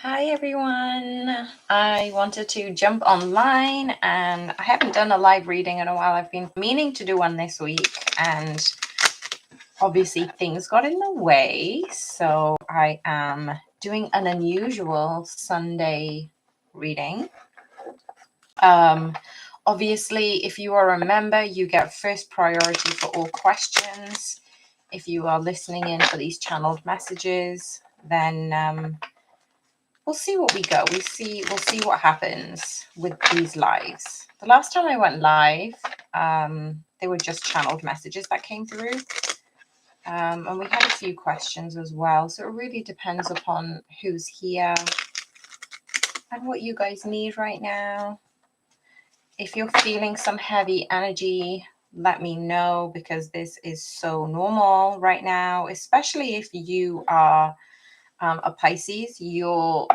Hi everyone. I wanted to jump online and I haven't done a live reading in a while. I've been meaning to do one this week and obviously things got in the way. So I am doing an unusual Sunday reading. Obviously, if you are a member, you get first priority for all questions. If you are listening in for these channeled messages, then we'll see what we go. We'll see what happens with these lives. The last time I went live, they were just channeled messages that came through. And we had a few questions as well. So it really depends upon who's here and what you guys need right now. If you're feeling some heavy energy, let me know, because this is so normal right now, especially if you are a Pisces. Your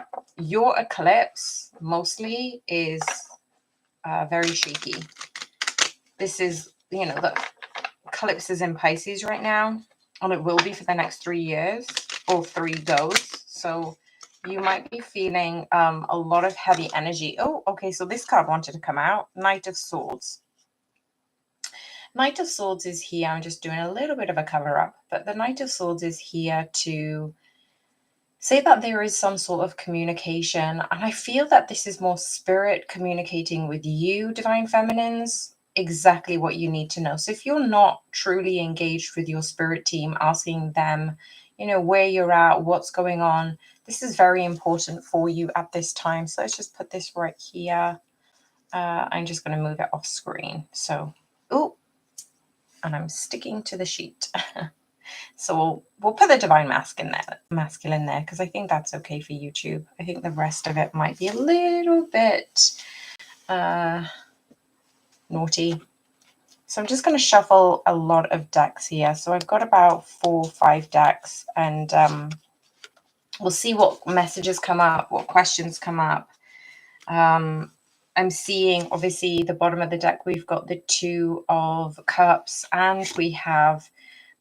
eclipse mostly is very shaky. This is, the eclipse is in Pisces right now, and it will be for the next 3 years, or 3 goes. So you might be feeling a lot of heavy energy. Oh, okay, so this card wanted to come out. Knight of Swords. Knight of Swords is here. I'm just doing a little bit of a cover up, but the Knight of Swords is here to say that there is some sort of communication. And I feel that this is more spirit communicating with you, Divine Feminines, exactly what you need to know. So if you're not truly engaged with your spirit team, asking them, where you're at, what's going on, this is very important for you at this time. So let's just put this right here. I'm just going to move it off screen. So, and I'm sticking to the sheet. So we'll put the divine masculine there, because I think that's okay for YouTube. I think the rest of it might be a little bit naughty. So I'm just going to shuffle a lot of decks here. So I've got about 4 or 5 decks, and we'll see what messages come up, what questions come up. I'm seeing, obviously, the bottom of the deck, we've got the 2 of Cups, and we have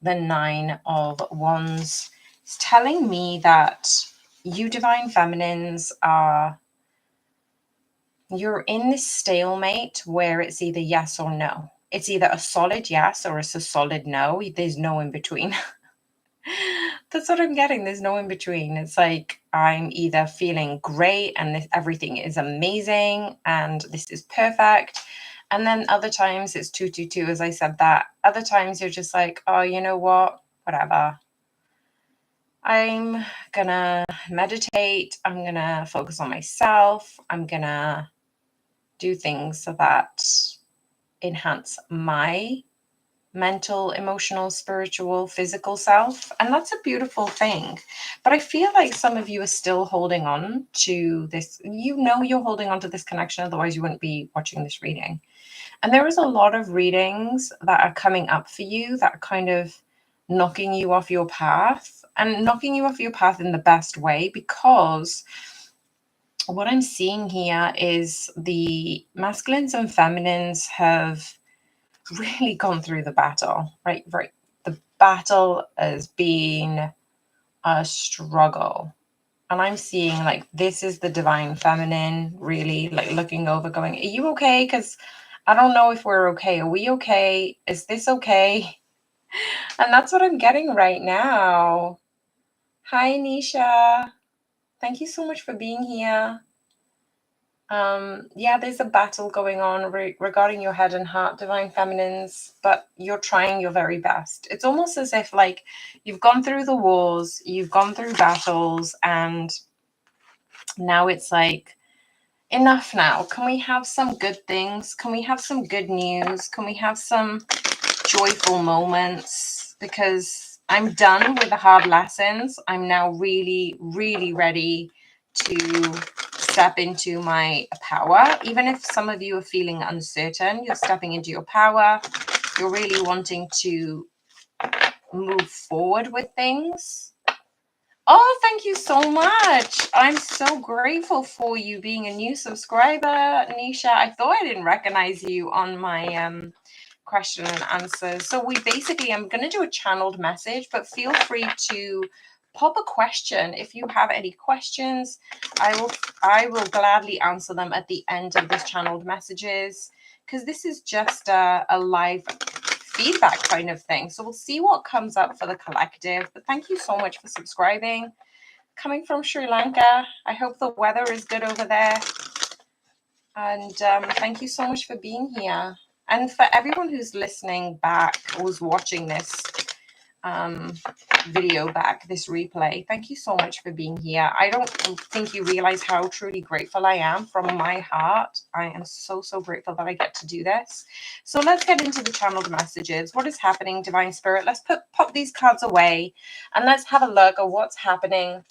the 9 of Wands. It's telling me that you Divine Feminines you're in this stalemate where it's either yes or no. It's either a solid yes or it's a solid no. There's no in between. That's what I'm getting. There's no in between. It's like I'm either feeling great and everything is amazing and this is perfect. And then other times it's 222, as I said that. Other times you're just like, oh, you know what? Whatever. I'm gonna meditate. I'm gonna focus on myself. I'm gonna do things so that enhance my mental, emotional, spiritual, physical self. And that's a beautiful thing. But I feel like some of you are still holding on to this. You're holding on to this connection. Otherwise, you wouldn't be watching this reading. And there is a lot of readings that are coming up for you that are kind of knocking you off your path, and knocking you off your path in the best way, because what I'm seeing here is the masculines and feminines have really gone through the battle, right? The battle has been a struggle. And I'm seeing like this is the divine feminine really like looking over going, are you okay? Because I don't know if we're okay. Are we okay? Is this okay? And that's what I'm getting right now. Hi, Nisha. Thank you so much for being here. Yeah, there's a battle going on regarding your head and heart, Divine Feminines, but you're trying your very best. It's almost as if like you've gone through the wars, you've gone through battles, and now it's like, enough now. Can we have some good things? Can we have some good news? Can we have some joyful moments? Because I'm done with the hard lessons. I'm now really, really ready to step into my power. Even if some of you are feeling uncertain, you're stepping into your power. You're really wanting to move forward with things. Oh, thank you so much. I'm so grateful for you being a new subscriber, Nisha. I thought I didn't recognize you on my question and answers. So I'm going to do a channeled message, but feel free to pop a question. If you have any questions, I will gladly answer them at the end of this channeled messages, because this is just a live feedback kind of thing. So we'll see what comes up for the collective. But thank you so much for subscribing. Coming from Sri Lanka, I hope the weather is good over there. And thank you so much for being here. And for everyone who's listening back, who's watching this video back, this replay, thank you so much for being here. I don't think you realize how truly grateful I am from my heart. I am so grateful that I get to do this. So let's get into the channeled messages. What is happening, Divine Spirit? Let's pop these cards away and let's have a look at what's happening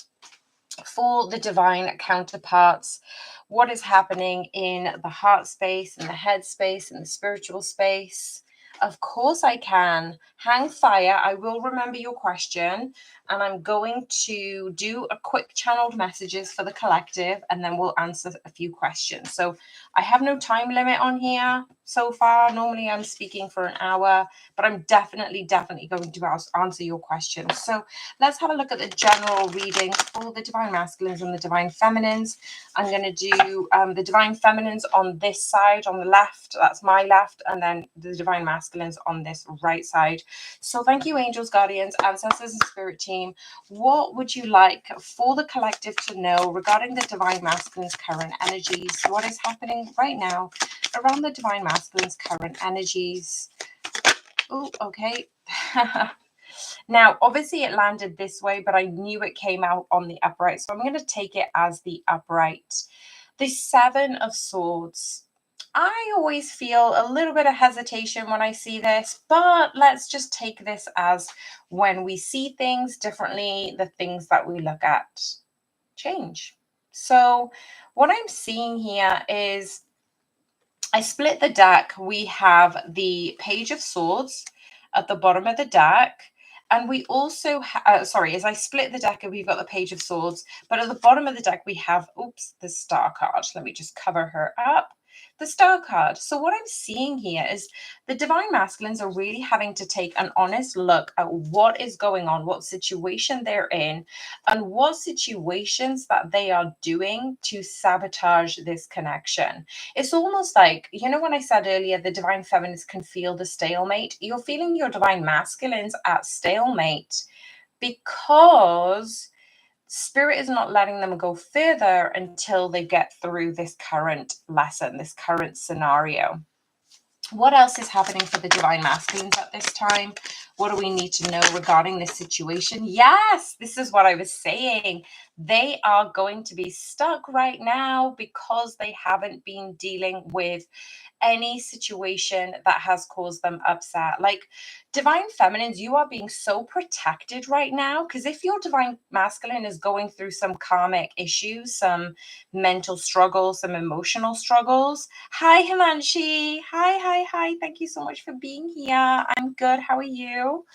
for the divine counterparts. What is happening in the heart space, in the head space, in the spiritual space? Of course I can. Hang fire. I will remember your question, and I'm going to do a quick channeled messages for the collective, and then we'll answer a few questions. So I have no time limit on here so far. Normally I'm speaking for an hour, but I'm definitely going to answer your questions. So let's have a look at the general reading for the divine masculines and the divine feminines. I'm going to do the divine feminines on this side, on the left. That's my left. And then the divine masculines on this right side. So thank you, angels, guardians, ancestors, and spirit team. What would you like for the collective to know regarding the divine masculines' current energies? What is happening right now around the divine masculines' current energies? Oh, okay. Now, obviously it landed this way, but I knew it came out on the upright. So I'm going to take it as the upright. The Seven of Swords. I always feel a little bit of hesitation when I see this, but let's just take this as when we see things differently, the things that we look at change. So what I'm seeing here is I split the deck. We have the Page of Swords at the bottom of the deck. And we also, as I split the deck, and we've got the Page of Swords, but at the bottom of the deck, we have, the Star card. Let me just cover her up. The Star card. So what I'm seeing here is the divine masculines are really having to take an honest look at what is going on, what situation they're in, and what situations that they are doing to sabotage this connection. It's almost like, when I said earlier, the divine feminines can feel the stalemate. You're feeling your divine masculines at stalemate because spirit is not letting them go further until they get through this current lesson, this current scenario. What else is happening for the divine masculines at this time? What do we need to know regarding this situation? Yes, this is what I was saying. They are going to be stuck right now because they haven't been dealing with any situation that has caused them upset. Like divine feminines, you are being so protected right now, because if your divine masculine is going through some karmic issues, some mental struggles, some emotional struggles. Hi Himanshi. Hi. Thank you so much for being here. I'm good. How are you?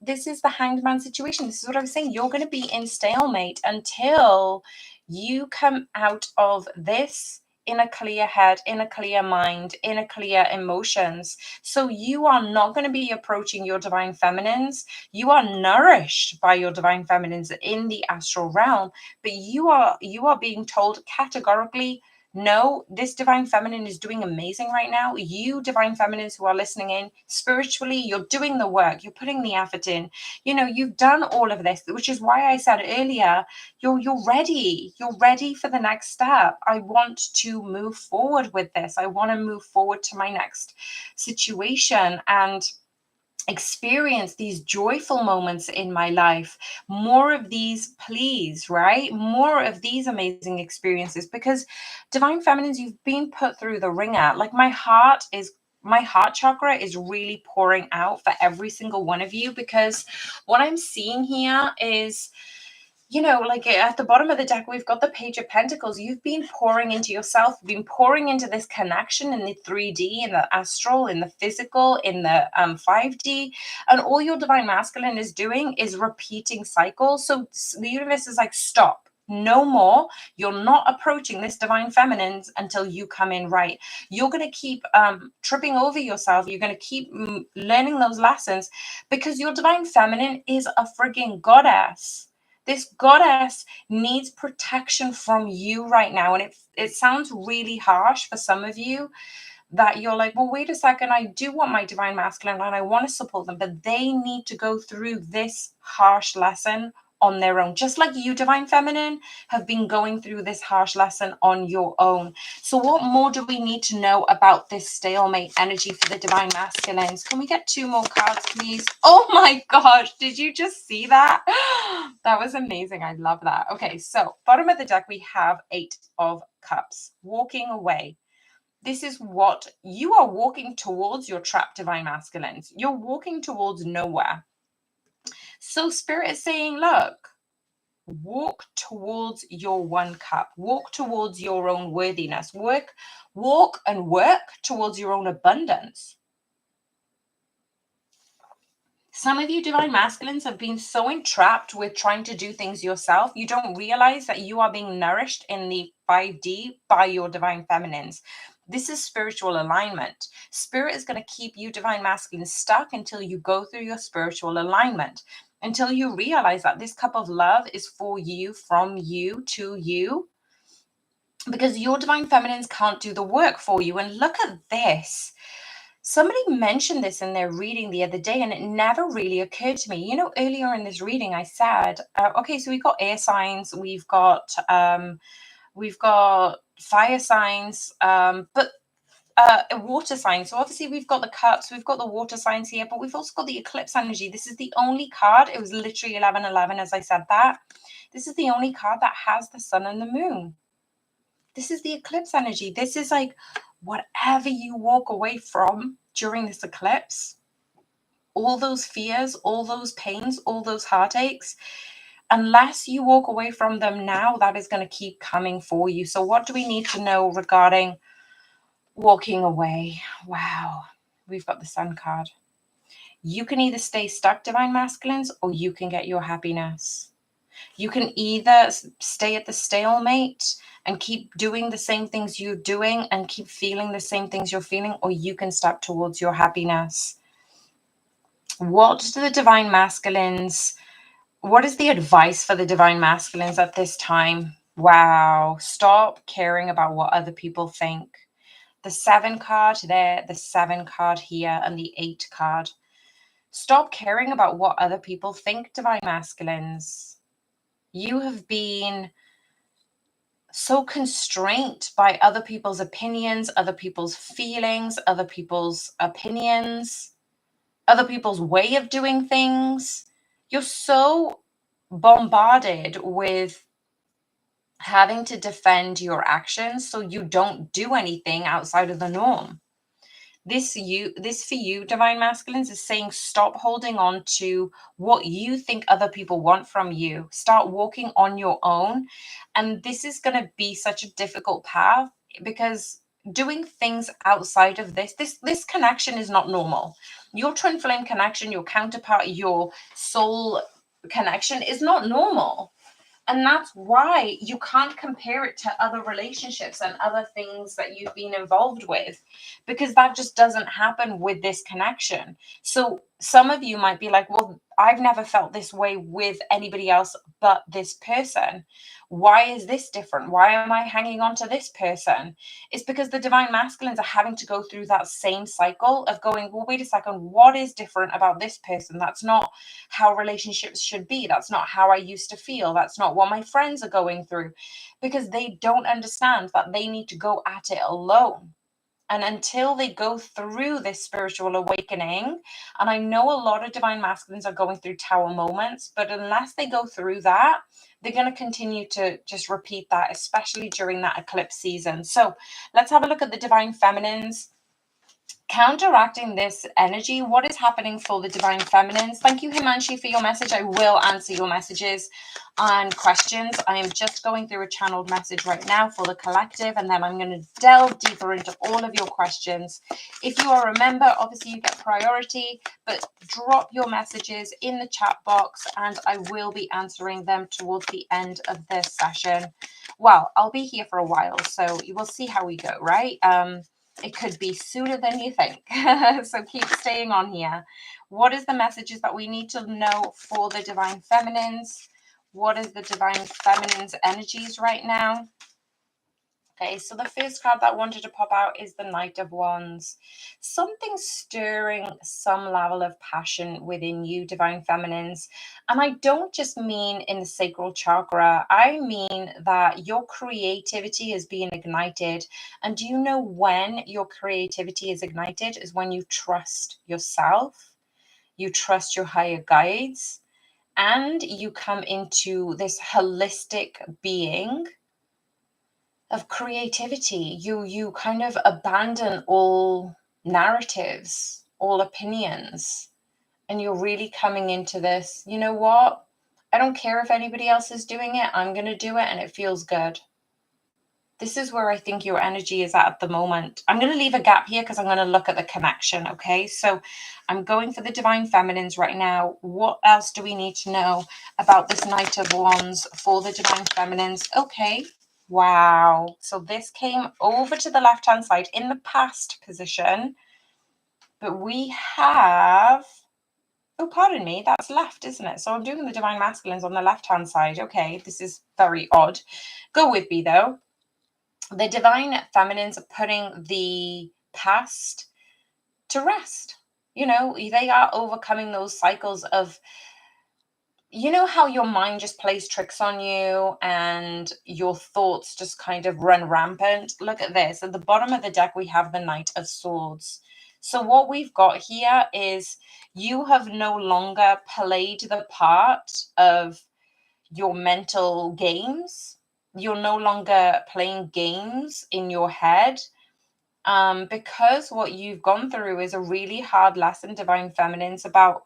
This is the Hanged Man situation. This is what I was saying. You're going to be in stalemate until you come out of this in a clear head, in a clear mind, in a clear emotions. So you are not going to be approaching your divine feminines. You are nourished by your divine feminines in the astral realm, but you are being told categorically, no, this divine feminine is doing amazing right now. You divine feminines who are listening in, spiritually, you're doing the work, you're putting the effort in. You've done all of this, which is why I said earlier, you're ready. You're ready for the next step. I want to move forward with this. I want to move forward to my next situation and experience these joyful moments in my life. More of these, please, right? More of these amazing experiences, because divine feminines, you've been put through the ringer. Like my heart chakra is really pouring out for every single one of you, because what I'm seeing here is, like at the bottom of the deck, we've got the Page of Pentacles. You've been pouring into yourself, been pouring into this connection in the 3D, in the astral, in the physical, in the 5D. And all your divine masculine is doing is repeating cycles. So the universe is like, stop. No more. You're not approaching this divine feminine until you come in right. You're going to keep tripping over yourself. You're going to keep learning those lessons because your divine feminine is a frigging goddess. This goddess needs protection from you right now. And it sounds really harsh for some of you, that you're like, well, wait a second, I do want my divine masculine and I want to support them, but they need to go through this harsh lesson on their own, just like you, divine feminine, have been going through this harsh lesson on your own. So what more do we need to know about this stalemate energy for the divine masculines? Can we get 2 more cards, please? Oh my gosh, did you just see that? That was amazing. I love that. Okay, so bottom of the deck, we have 8 of Cups, walking away. This is what you are walking towards, your trapped divine masculines. You're walking towards nowhere. So Spirit is saying, look, walk towards your 1 cup. Walk towards your own worthiness. Walk and work towards your own abundance. Some of you divine masculines have been so entrapped with trying to do things yourself, you don't realize that you are being nourished in the 5D by your divine feminines. This is spiritual alignment. Spirit is going to keep you divine masculine stuck until you go through your spiritual alignment, until you realize that this cup of love is for you, from you, to you, because your divine feminines can't do the work for you. And look at this. Somebody mentioned this in their reading the other day, and it never really occurred to me. You know, earlier in this reading, I said, okay, so we've got air signs, we've got fire signs, but water signs. So obviously we've got the cups, we've got the water signs here, but we've also got the eclipse energy. This is the only card. It was literally 11:11 as I said that. This is the only card that has the sun and the moon. This is the eclipse energy. This is like whatever you walk away from during this eclipse, all those fears, all those pains, all those heartaches, unless you walk away from them now, that is going to keep coming for you. So what do we need to know regarding walking away? Wow, we've got the Sun card. You can either stay stuck, divine masculines, or you can get your happiness. You can either stay at the stalemate and keep doing the same things you're doing and keep feeling the same things you're feeling, or you can step towards your happiness. What do the divine masculines, what is the advice for the divine masculines at this time? Wow, stop caring about what other people think. The 7 card there, the 7 card here, and the 8 card. Stop caring about what other people think, divine masculines. You have been so constrained by other people's opinions, other people's feelings, other people's opinions, other people's way of doing things. You're so bombarded with having to defend your actions so you don't do anything outside of the norm. This for you, divine masculines, is saying stop holding on to what you think other people want from you. Start walking on your own. And this is going to be such a difficult path, because doing things outside of this connection is not normal. Your twin flame connection, your counterpart, your soul connection is not normal. And that's why you can't compare it to other relationships and other things that you've been involved with, because that just doesn't happen with this connection. So some of you might be like, well, I've never felt this way with anybody else but this person. Why is this different? Why am I hanging on to this person? It's because the divine masculines are having to go through that same cycle of going, well, wait a second, what is different about this person? That's not how relationships should be. That's not how I used to feel. That's not what my friends are going through, because they don't understand that they need to go at it alone. And until they go through this spiritual awakening, and I know a lot of divine masculines are going through tower moments, but unless they go through that, they're going to continue to just repeat that, especially during that eclipse season. So let's have a look at the divine feminines. counteracting this energy, what is happening for the divine feminines? Thank you, Himanshi, for your message. I will answer your messages and questions. I am just going through a channeled message right now for the collective, and then I'm going to delve deeper into all of your questions. If you are a member, obviously you get priority, but drop your messages in the chat box and I will be answering them towards the end of this session. Well, I'll be here for a while, so you will see how we go, right? It could be sooner than you think. So keep staying on here. What is the messages that we need to know for the divine feminines? What is the divine feminine's energies right now? Okay, so the first card that wanted to pop out is the Knight of Wands. Something stirring some level of passion within you, divine feminines. And I don't just mean in the sacral chakra. I mean that your creativity is being ignited. And do you know when your creativity is ignited? Is when you trust yourself, you trust your higher guides, and you come into this holistic being of creativity. You kind of abandon all narratives, all opinions, and you're really coming into this, you know what? I don't care if anybody else is doing it. I'm going to do it and it feels good. This is where I think your energy is at the moment. I'm going to leave a gap here because I'm going to look at the connection, okay? So I'm going for the divine feminines right now. What else do we need to know about this Knight of Wands for the divine feminines? Okay. Wow. So this came over to the left-hand side in the past position. But we have... Oh, pardon me. That's left, isn't it? So I'm doing the divine masculines on the left-hand side. Okay, this is very odd. Go with me, though. The divine feminines are putting the past to rest. You know, they are overcoming those cycles of, you know, how your mind just plays tricks on you and your thoughts just kind of run rampant. Look at this. At the bottom of the deck, we have the Knight of Swords. So what we've got here is you have no longer played the part of your mental games. You're no longer playing games in your head, because what you've gone through is a really hard lesson, divine feminines, about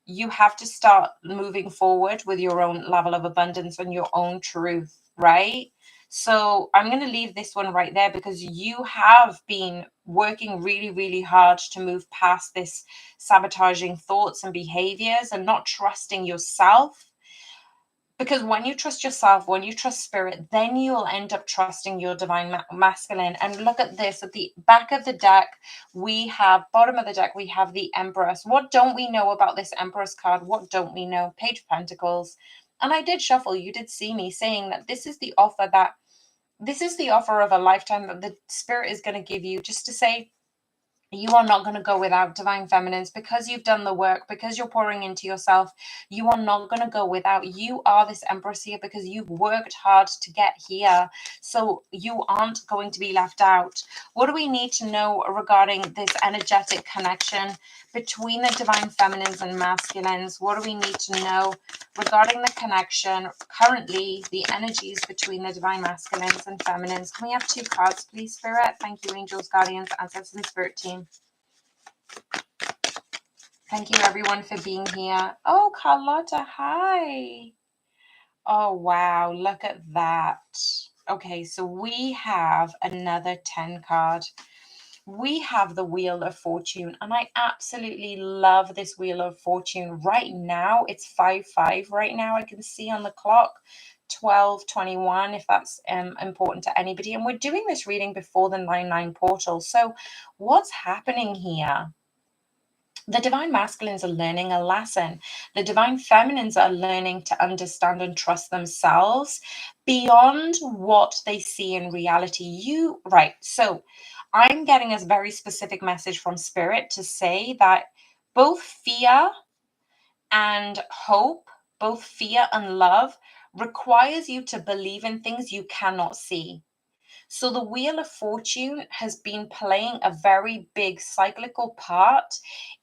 you have to start moving forward with your own level of abundance and your own truth, right? So I'm going to leave this one right there because you have been working really, really hard to move past this sabotaging thoughts and behaviors and not trusting yourself. Because when you trust yourself, when you trust spirit, then you'll end up trusting your divine masculine. And look at this. At the back of the deck, we have, bottom of the deck, we have the Empress. What don't we know about this Empress card? What don't we know? Page of Pentacles. And I did shuffle. You did see me saying that this is the offer of a lifetime that the spirit is going to give you, just to say, you are not going to go without, divine feminines, because you've done the work, because you're pouring into yourself. You are not going to go without. You are this Empress here because you've worked hard to get here. So you aren't going to be left out. What do we need to know regarding this energetic connection between the divine feminines and masculines? What do we need to know regarding the connection currently, the energies between the divine masculines and feminines? Can we have 2 cards, please, Spirit? Thank you, angels, guardians, ancestors, and spirit team. Thank you, everyone, for being here. Oh, Carlotta, hi. Oh, wow. Look at that. Okay, so we have another 10 card. We have the Wheel of Fortune, and I absolutely love this Wheel of Fortune. Right now, it's 5-5 right now. I can see on the clock 12:21, if that's important to anybody. And we're doing this reading before the 9/9 portal. So what's happening here? The divine masculines are learning a lesson. The divine feminines are learning to understand and trust themselves beyond what they see in reality. Right. So I'm getting a very specific message from spirit to say that both fear and hope, both fear and love, requires you to believe in things you cannot see. So the Wheel of Fortune has been playing a very big cyclical part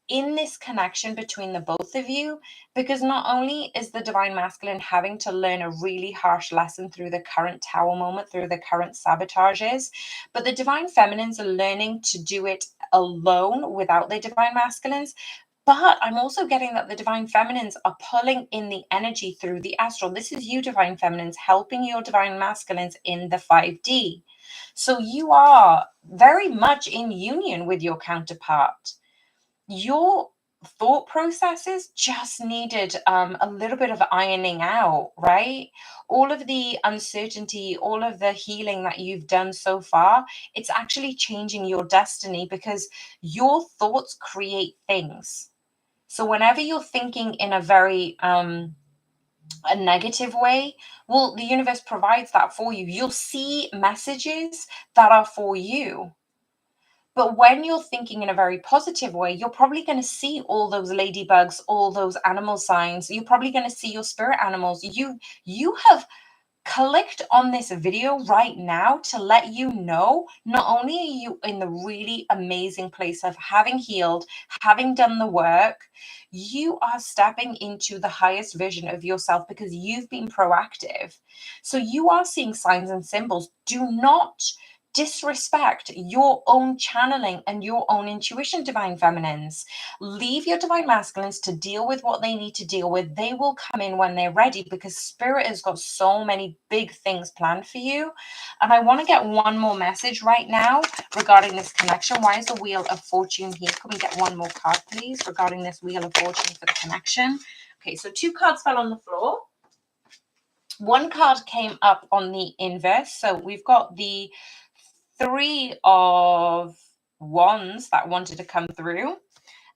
in this connection between the both of you, because not only is the divine masculine having to learn a really harsh lesson through the current tower moment, through the current sabotages, but the divine feminines are learning to do it alone without the divine masculines. But I'm also getting that the divine feminines are pulling in the energy through the astral. This is you, divine feminines, helping your divine masculines in the 5D. So you are very much in union with your counterpart. Your thought processes just needed a little bit of ironing out, right? All of the uncertainty, all of the healing that you've done so far, it's actually changing your destiny, because your thoughts create things. So whenever you're thinking in a very a negative way, well, the universe provides that for you. You'll see messages that are for you. But when you're thinking in a very positive way, you're probably going to see all those ladybugs, all those animal signs. You're probably going to see your spirit animals. You have clicked on this video right now to let you know, not only are you in the really amazing place of having healed, having done the work, you are stepping into the highest version of yourself because you've been proactive. So you are seeing signs and symbols. Do not disrespect your own channeling and your own intuition, divine feminines. Leave your divine masculines to deal with what they need to deal with. They will come in when they're ready, because spirit has got so many big things planned for you. And I want to get one more message right now regarding this connection. Why is the Wheel of Fortune here? Can we get one more card, please, regarding this Wheel of Fortune for the connection? Okay, so 2 cards fell on the floor. 1 card came up on the inverse. So we've got the 3 of Wands that wanted to come through.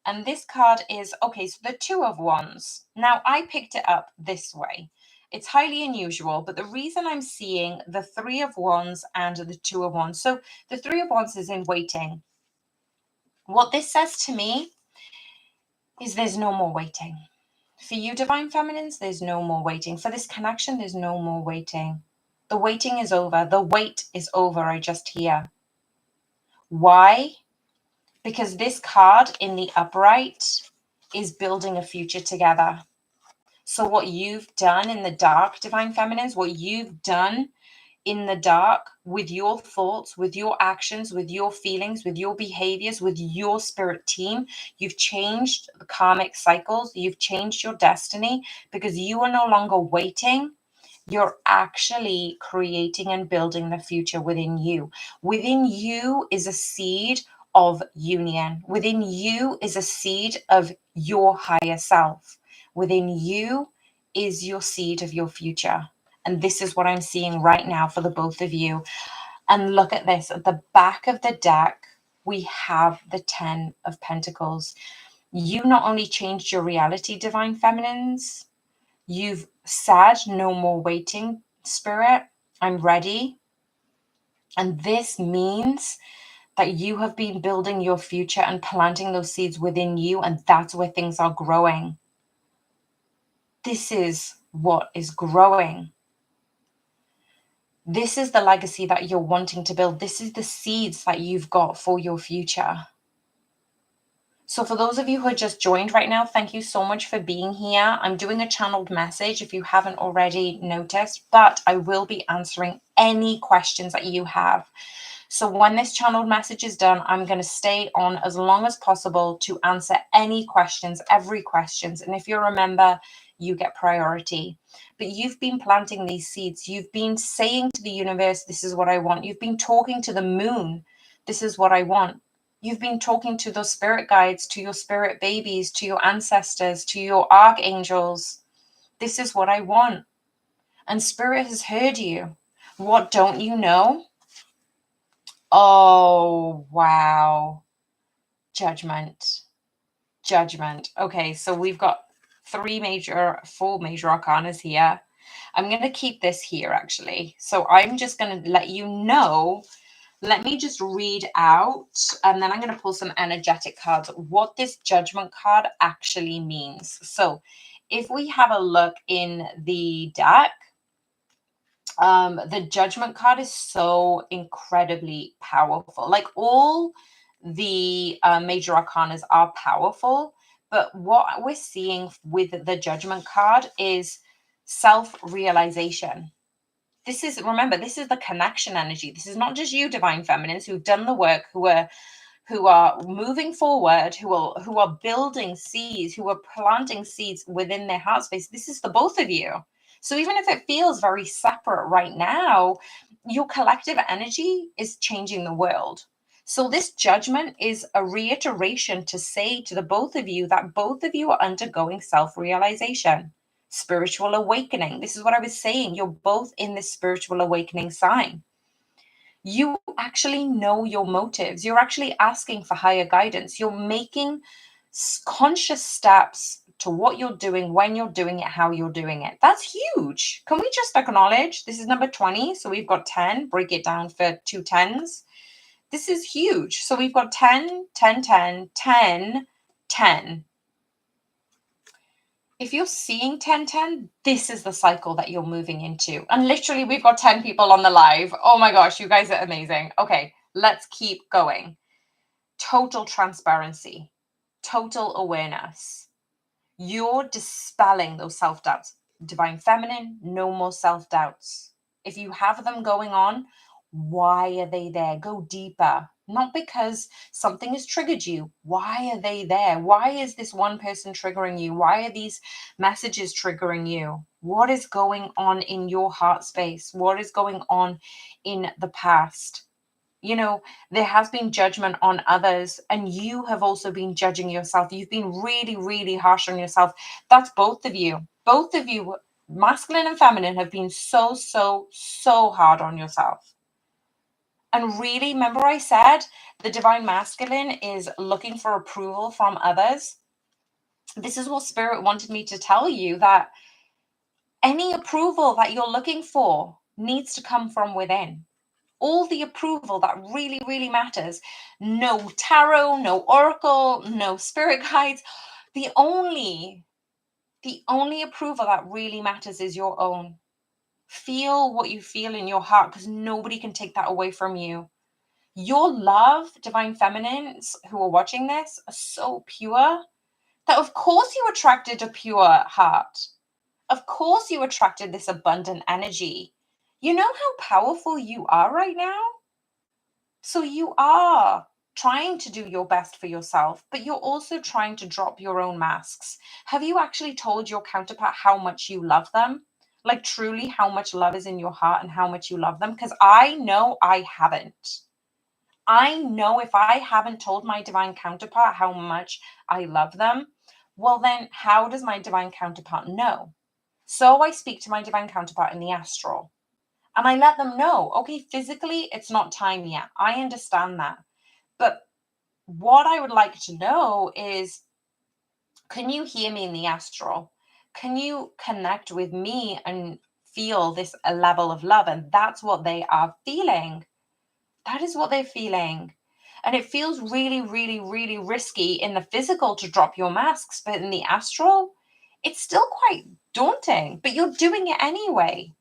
And this card is, okay, so the 2 of Wands. Now, I picked it up this way. It's highly unusual, but the reason I'm seeing the 3 of Wands and the 2 of Wands. So the 3 of Wands is in waiting. What this says to me is there's no more waiting. For you, divine feminines, there's no more waiting. For this connection, there's no more waiting. The waiting is over. The wait is over. I just hear. Why? Because this card in the upright is building a future together. So what you've done in the dark, divine feminines, what you've done in the dark with your thoughts, with your actions, with your feelings, with your behaviors, with your spirit team, you've changed the karmic cycles, you've changed your destiny, because you are no longer waiting. You're actually creating and building the future within you. Within you is a seed of union. Within you is a seed of your higher self. Within you is your seed of your future. And this is what I'm seeing right now for the both of you. And look at this. At the back of the deck, we have the 10 of Pentacles. You not only changed your reality, divine feminines, you've said, no more waiting, spirit. I'm ready. And this means that you have been building your future and planting those seeds within you. And that's where things are growing. This is what is growing. This is the legacy that you're wanting to build. This is the seeds that you've got for your future. So for those of you who are just joined right now, thank you so much for being here. I'm doing a channeled message if you haven't already noticed, but I will be answering any questions that you have. So when this channeled message is done, I'm going to stay on as long as possible to answer any questions, every questions. And if you're a member, you get priority. But you've been planting these seeds. You've been saying to the universe, this is what I want. You've been talking to the moon. This is what I want. You've been talking to those spirit guides, to your spirit babies, to your ancestors, to your archangels. This is what I want. And spirit has heard you. What don't you know? Oh, wow. Judgment. Okay, so we've got 4 major arcanas here. I'm going to keep this here, actually. So I'm just going to let you know. Let me just read out, and then I'm going to pull some energetic cards, what this judgment card actually means. So if we have a look in the deck, The Judgment card is so incredibly powerful. Like all the major arcanas are powerful, but what we're seeing with the Judgment card is self-realization. This is, remember, this is the connection energy. This is not just you, divine feminines, who've done the work, who are moving forward, who are building seeds, who are planting seeds within their heart space. This is the both of you. So even if it feels very separate right now, your collective energy is changing the world. So this Judgment is a reiteration to say to the both of you that both of you are undergoing self-realization, spiritual awakening. This is what I was saying. You're both in this spiritual awakening sign. You actually know your motives. You're actually asking for higher guidance. You're making conscious steps to what you're doing, when you're doing it, how you're doing it. That's huge. Can we just acknowledge this is number 20? So we've got 10, break it down for 2 10s. This is huge. So we've got 10, 10, 10, 10, 10. If you're seeing 10, 10, this is the cycle that you're moving into. And literally, we've got 10 people on the live. Oh my gosh, you guys are amazing. Okay, let's keep going. Total transparency, total awareness. You're dispelling those self-doubts. Divine feminine, no more self-doubts. If you have them going on, why are they there? Go deeper. Not because something has triggered you. Why are they there? Why is this one person triggering you? Why are these messages triggering you? What is going on in your heart space? What is going on in the past? You know, there has been judgment on others, and you have also been judging yourself. You've been really, really harsh on yourself. That's both of you. Both of you, masculine and feminine, have been so, so, so hard on yourself. And really, remember I said the divine masculine is looking for approval from others. This is what Spirit wanted me to tell you, that any approval that you're looking for needs to come from within. All the approval that really, really matters. No tarot, no oracle, no spirit guides. The only approval that really matters is your own. Feel what you feel in your heart, because nobody can take that away from you. Your love, divine feminines who are watching this, are so pure that of course you attracted a pure heart. Of course you attracted this abundant energy. You know how powerful you are right now? So you are trying to do your best for yourself, but you're also trying to drop your own masks. Have you actually told your counterpart how much you love them? Like truly how much love is in your heart and how much you love them? Because I know I haven't. I know if I haven't told my divine counterpart how much I love them, well, then how does my divine counterpart know? So I speak to my divine counterpart in the astral. And I let them know, okay, physically, it's not time yet. I understand that. But what I would like to know is, can you hear me in the astral? Can you connect with me and feel this a level of love? And that's what they are feeling. That is what they're feeling. And it feels really, really, really risky in the physical to drop your masks, but in the astral, it's still quite daunting, but you're doing it anyway.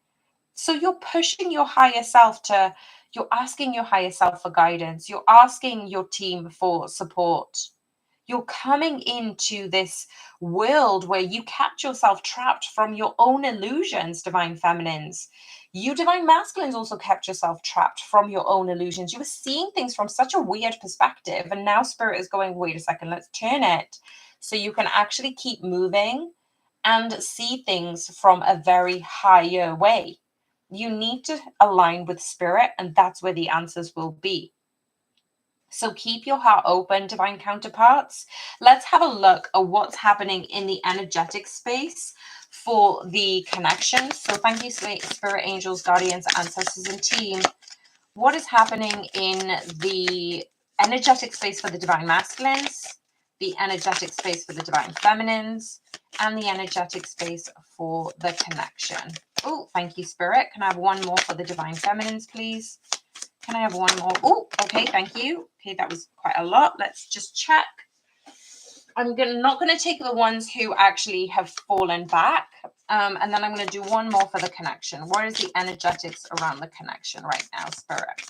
So you're pushing your higher self to, you're asking your higher self for guidance. You're asking your team for support. You're coming into this world where you kept yourself trapped from your own illusions, divine feminines. You divine masculines also kept yourself trapped from your own illusions. You were seeing things from such a weird perspective. And now Spirit is going, wait a second, let's turn it. So you can actually keep moving and see things from a very higher way. You need to align with Spirit, and that's where the answers will be. So keep your heart open, divine counterparts. Let's have a look at what's happening in the energetic space for the connections. So thank you, Spirit, angels, guardians, ancestors, and team. What is happening in the energetic space for the divine masculines, the energetic space for the divine feminines, and the energetic space for the connection? Oh, thank you, Spirit. Can I have one more for the divine feminines, please? Can I have one more? Oh, okay, thank you. Okay, that was quite a lot. Let's just check. I'm not going to take the ones who actually have fallen back. And then I'm going to do one more for the connection. What is the energetics around the connection right now, Spirit?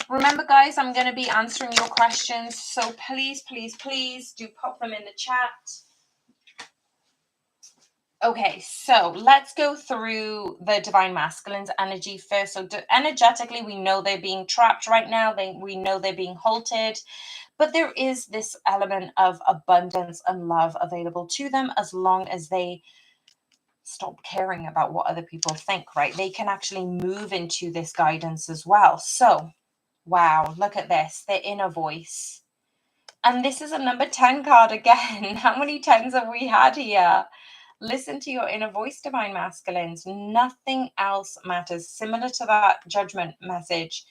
Remember, guys, I'm going to be answering your questions. So please, please, please do pop them in the chat. Okay, so let's go through the divine masculine's energy first. So energetically, we know they're being trapped right now. We know they're being halted. But there is this element of abundance and love available to them as long as they stop caring about what other people think, right? They can actually move into this guidance as well. So, wow, look at this, their inner voice. And this is a number 10 card again. How many 10s have we had here? Listen to your inner voice, divine masculines. Nothing else matters. Similar to that judgment message,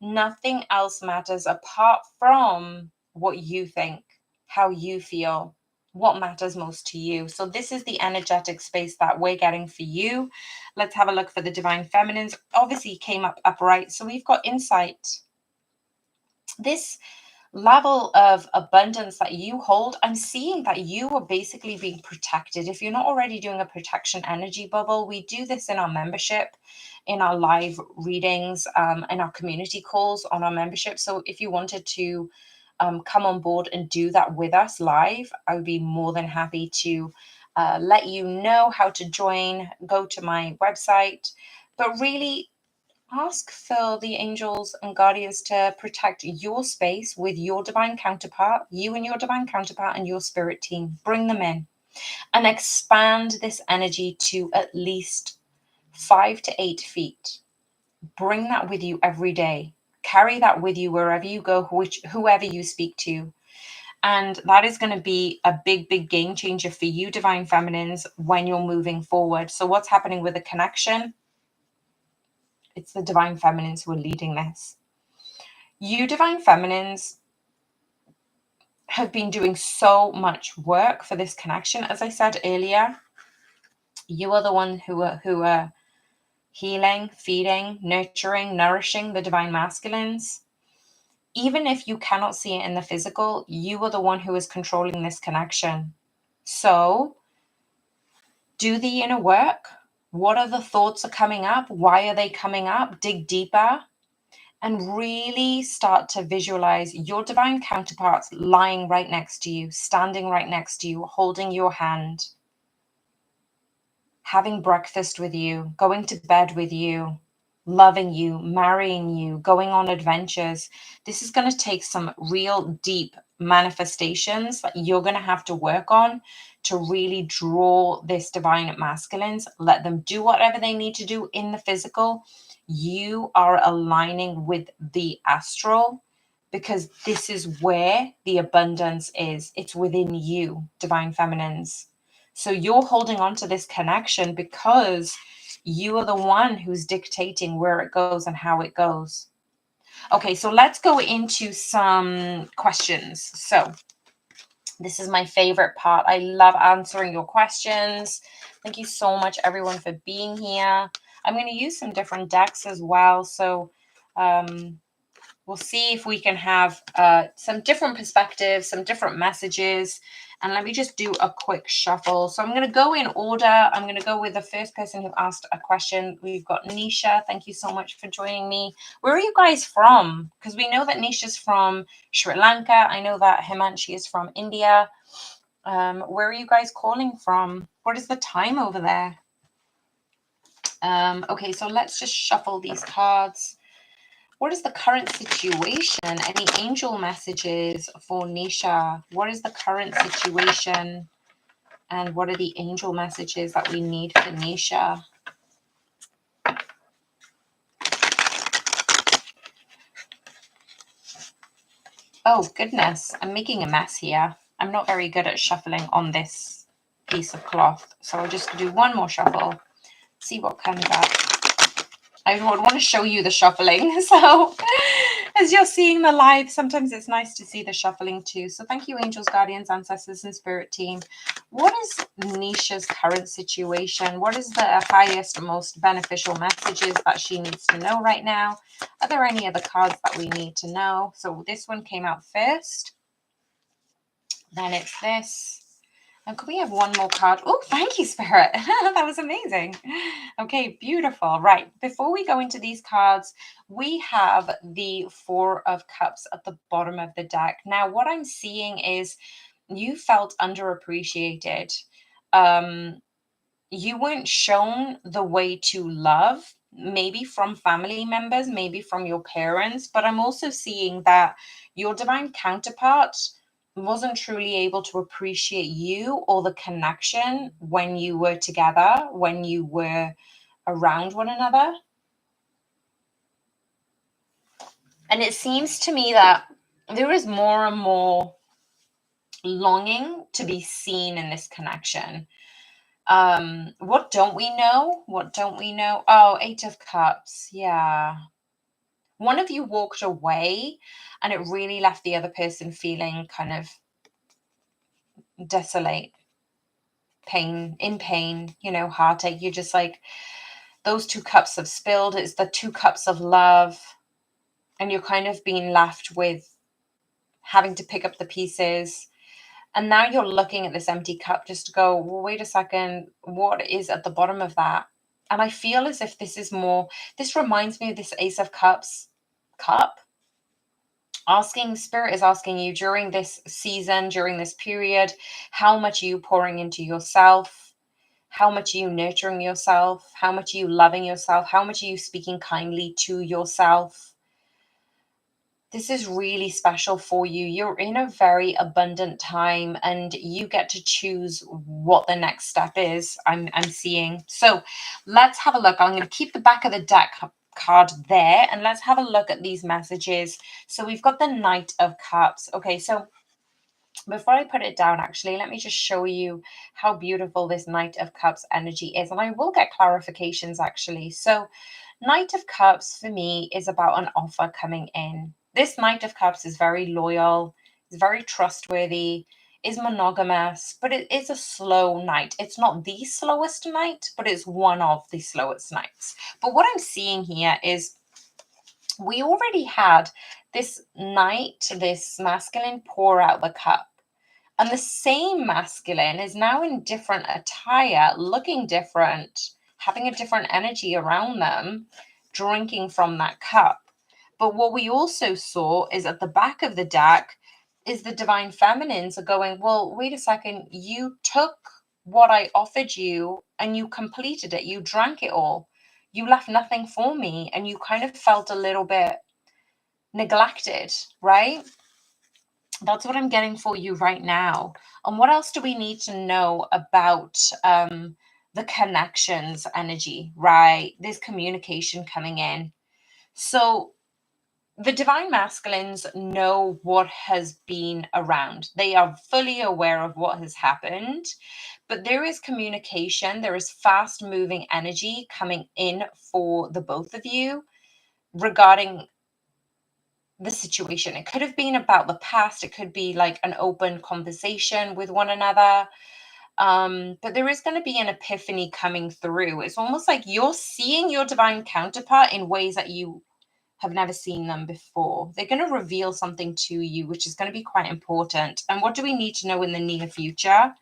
nothing else matters apart from what you think, how you feel, what matters most to you. So this is the energetic space that we're getting for you. Let's have a look for the divine feminines. Obviously came up upright. So we've got insight. This level of abundance that you hold, I'm seeing that you are basically being protected. If you're not already doing a protection energy bubble, we do this in our membership, in our live readings, in our community calls on our membership. So if you wanted to come on board and do that with us live, I would be more than happy to let you know how to join. Go to my website, but really ask for the angels and guardians to protect your space with your divine counterpart, you and your divine counterpart and your spirit team. Bring them in and expand this energy to at least 5 to 8 feet. Bring that with you every day. Carry that with you wherever you go, whoever you speak to. And that is going to be a big, big game changer for you, divine feminines, when you're moving forward. So what's happening with the connection? It's the divine feminines who are leading this. You divine feminines have been doing so much work for this connection. As I said earlier, you are the one who are healing, feeding, nurturing, nourishing the divine masculines. Even if you cannot see it in the physical, you are the one who is controlling this connection. So do the inner work. What are the thoughts are coming up? Why are they coming up? Dig deeper. And really start to visualize your divine counterparts lying right next to you, standing right next to you, holding your hand, having breakfast with you, going to bed with you, loving you, marrying you, going on adventures. This is going to take some real deep manifestations that you're going to have to work on to really draw this divine masculines. Let them do whatever they need to do in the physical. You are aligning with the astral because this is where the abundance is. It's within you, divine feminines. So you're holding on to this connection because you are the one who's dictating where it goes and how it goes. Okay, so let's go into some questions. So this is my favorite part. I love answering your questions. Thank you so much, everyone, for being here. I'm going to use some different decks as well. So we'll see if we can have some different perspectives, some different messages. And let me just do a quick shuffle. So I'm going to go in order. I'm going to go with the first person who asked a question. We've got Nisha. Thank you so much for joining me. Where are you guys from? Because we know that Nisha's from Sri Lanka. I know that Himanshi is from India. Where are you guys calling from? What is the time over there? Okay, so let's just shuffle these cards. What is the current situation? Any angel messages for Nisha? What is the current situation? And what are the angel messages that we need for Nisha? Oh, goodness. I'm making a mess here. I'm not very good at shuffling on this piece of cloth. So I'll just do one more shuffle, see what comes up. I would want to show you the shuffling. So As you're seeing the live, sometimes it's nice to see the shuffling too. So thank you, angels, guardians, ancestors, and spirit team. What is Nisha's current situation? What is the highest, most beneficial messages that she needs to know right now? Are there any other cards that we need to know? So this one came out first. Then it's this. And could we have one more card? Oh, thank you, Spirit. That was amazing. Okay, beautiful. Right, before we go into these cards, we have the Four of Cups at the bottom of the deck. Now, what I'm seeing is you felt underappreciated. You weren't shown the way to love, maybe from family members, maybe from your parents, but I'm also seeing that your divine counterpart wasn't truly able to appreciate you or the connection when you were together, when you were around one another. And it seems to me that there is more and more longing to be seen in this connection. What don't we know? What don't we know? Oh, Eight of Cups. Yeah. One of you walked away and it really left the other person feeling kind of desolate, pain, heartache. You're just like, those two cups have spilled. It's the two cups of love. And you're kind of being left with having to pick up the pieces. And now you're looking at this empty cup just to go, well, wait a second, what is at the bottom of that? And I feel as if this reminds me of this Ace of Cups cup. Spirit is asking you during this season, during this period, how much are you pouring into yourself? How much are you nurturing yourself? How much are you loving yourself? How much are you speaking kindly to yourself? This is really special for you. You're in a very abundant time and you get to choose what the next step is. I'm seeing. So let's have a look. I'm going to keep the back of the deck card there and let's have a look at these messages. So we've got the Knight of Cups. Okay, so before I put it down, actually, let me just show you how beautiful this Knight of Cups energy is. And I will get clarifications, actually. So Knight of Cups, for me, is about an offer coming in. This Knight of Cups is very loyal, is very trustworthy, is monogamous, but it is a slow knight. It's not the slowest knight, but it's one of the slowest knights. But what I'm seeing here is we already had this knight, this masculine, pour out the cup. And the same masculine is now in different attire, looking different, having a different energy around them, drinking from that cup. But what we also saw is at the back of the deck is the divine feminines are going, well, wait a second, you took what I offered you and you completed it. You drank it all. You left nothing for me. And you kind of felt a little bit neglected, right? That's what I'm getting for you right now. And what else do we need to know about the connections energy, right? There's communication coming in. So the divine masculines know what has been around. They are fully aware of what has happened, but there is communication. There is fast moving energy coming in for the both of you regarding the situation. It could have been about the past. It could be like an open conversation with one another. But there is going to be an epiphany coming through. It's almost like you're seeing your divine counterpart in ways that you have never seen them before. They're going to reveal something to you, which is going to be quite important. And what do we need to know in the near future?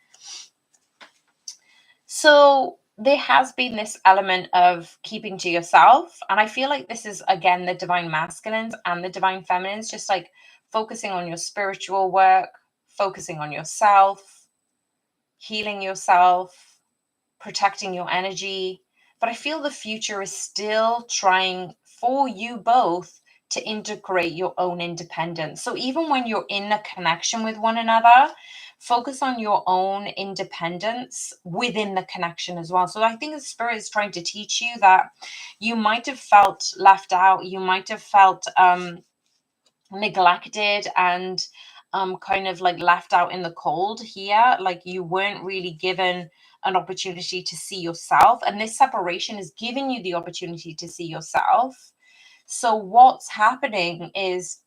So there has been this element of keeping to yourself. And I feel like this is, again, the divine masculines and the divine feminines, just like focusing on your spiritual work, focusing on yourself, healing yourself, protecting your energy. But I feel the future is still trying for you both to integrate your own independence. So even when you're in a connection with one another, focus on your own independence within the connection as well. So I think the spirit is trying to teach you that you might have felt left out, you might have felt neglected and kind of like left out in the cold here, like you weren't really given an opportunity to see yourself, and this separation is giving you the opportunity to see yourself. So what's happening is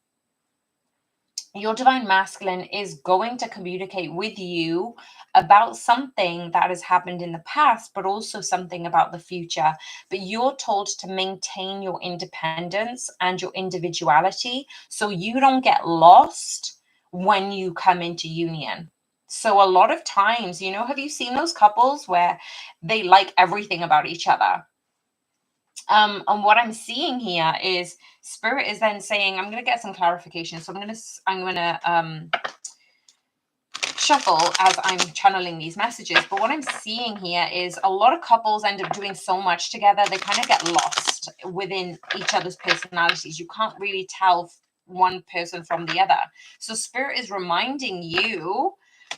your divine masculine is going to communicate with you about something that has happened in the past, but also something about the future. But you're told to maintain your independence and your individuality so you don't get lost when you come into union. So a lot of times, you know, have you seen those couples where they like everything about each other? And what I'm seeing here is spirit is then saying, I'm going to get some clarification. So I'm going to shuffle as I'm channeling these messages. But what I'm seeing here is a lot of couples end up doing so much together, they kind of get lost within each other's personalities. You can't really tell one person from the other. So spirit is reminding you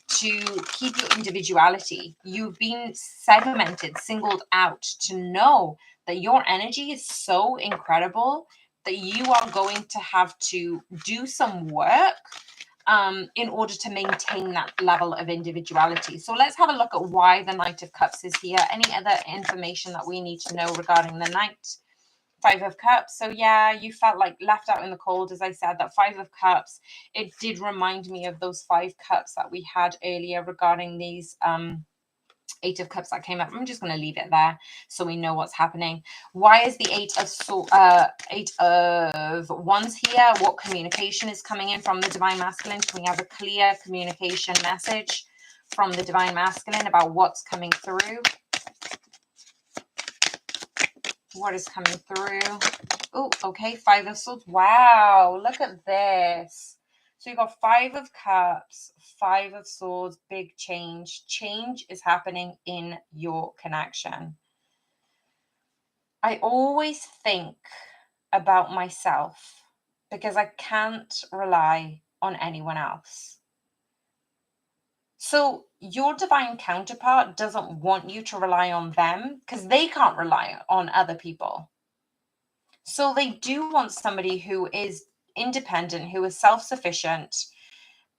to keep your individuality. You've been segmented, singled out, to know that your energy is so incredible that you are going to have to do some work in order to maintain that level of individuality. So let's have a look at why the Knight of Cups is here. Any other information that we need to know regarding the Knight? Five of Cups. So yeah, you felt like left out in the cold. As I said, that Five of Cups, it did remind me of those 5 cups that we had earlier regarding these Eight of Cups that came up. I'm just going to leave it there so we know what's happening. Why is the Eight of Wands here? What communication is coming in from the Divine Masculine? Can we have a clear communication message from the Divine Masculine about what's coming through? What is coming through? Oh, okay. 5 of Swords. Wow, look at this. So you've got 5 of Cups, 5 of Swords, big change. Change is happening in your connection. I always think about myself because I can't rely on anyone else. So your divine counterpart doesn't want you to rely on them because they can't rely on other people. So they do want somebody who is independent, who is self-sufficient,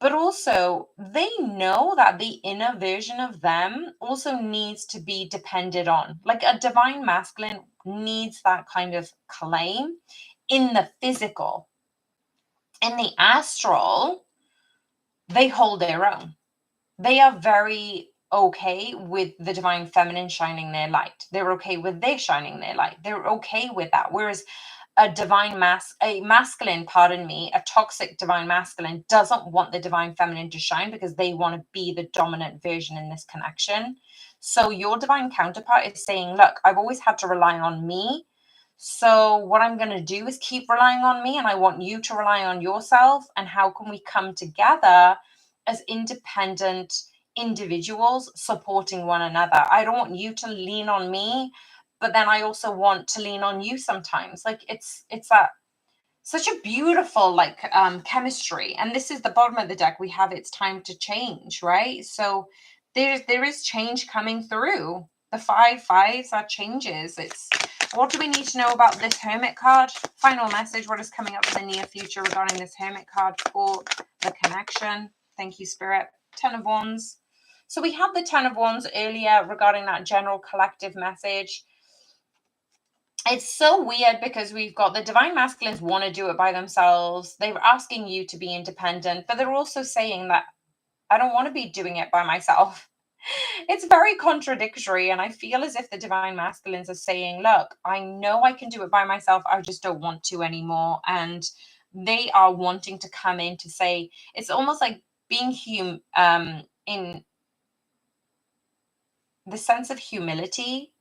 but also they know that the inner version of them also needs to be depended on. Like a divine masculine needs that kind of claim in the physical. In the astral, they hold their own. They are very okay with the divine feminine shining their light. They're okay with their shining their light. They're okay with that. Whereas a masculine, a toxic divine masculine doesn't want the divine feminine to shine because they want to be the dominant version in this connection. So your divine counterpart is saying, look, I've always had to rely on me. So what I'm going to do is keep relying on me, and I want you to rely on yourself. And how can we come together as independent individuals supporting one another? I don't want you to lean on me, but then I also want to lean on you sometimes. Like it's that such a beautiful like chemistry. And this is the bottom of the deck. We have it's time to change, right? So there is change coming through. The 5 5s are changes. It's what do we need to know about this Hermit card? Final message. What is coming up in the near future regarding this Hermit card for the connection? Thank you, Spirit. 10 of Wands. So we had the 10 of Wands earlier regarding that general collective message. It's so weird because we've got the divine masculines want to do it by themselves. They're asking you to be independent, but they're also saying that I don't want to be doing it by myself. It's very contradictory. And I feel as if the divine masculines are saying, look, I know I can do it by myself. I just don't want to anymore. And they are wanting to come in to say, it's almost like being in the sense of humility,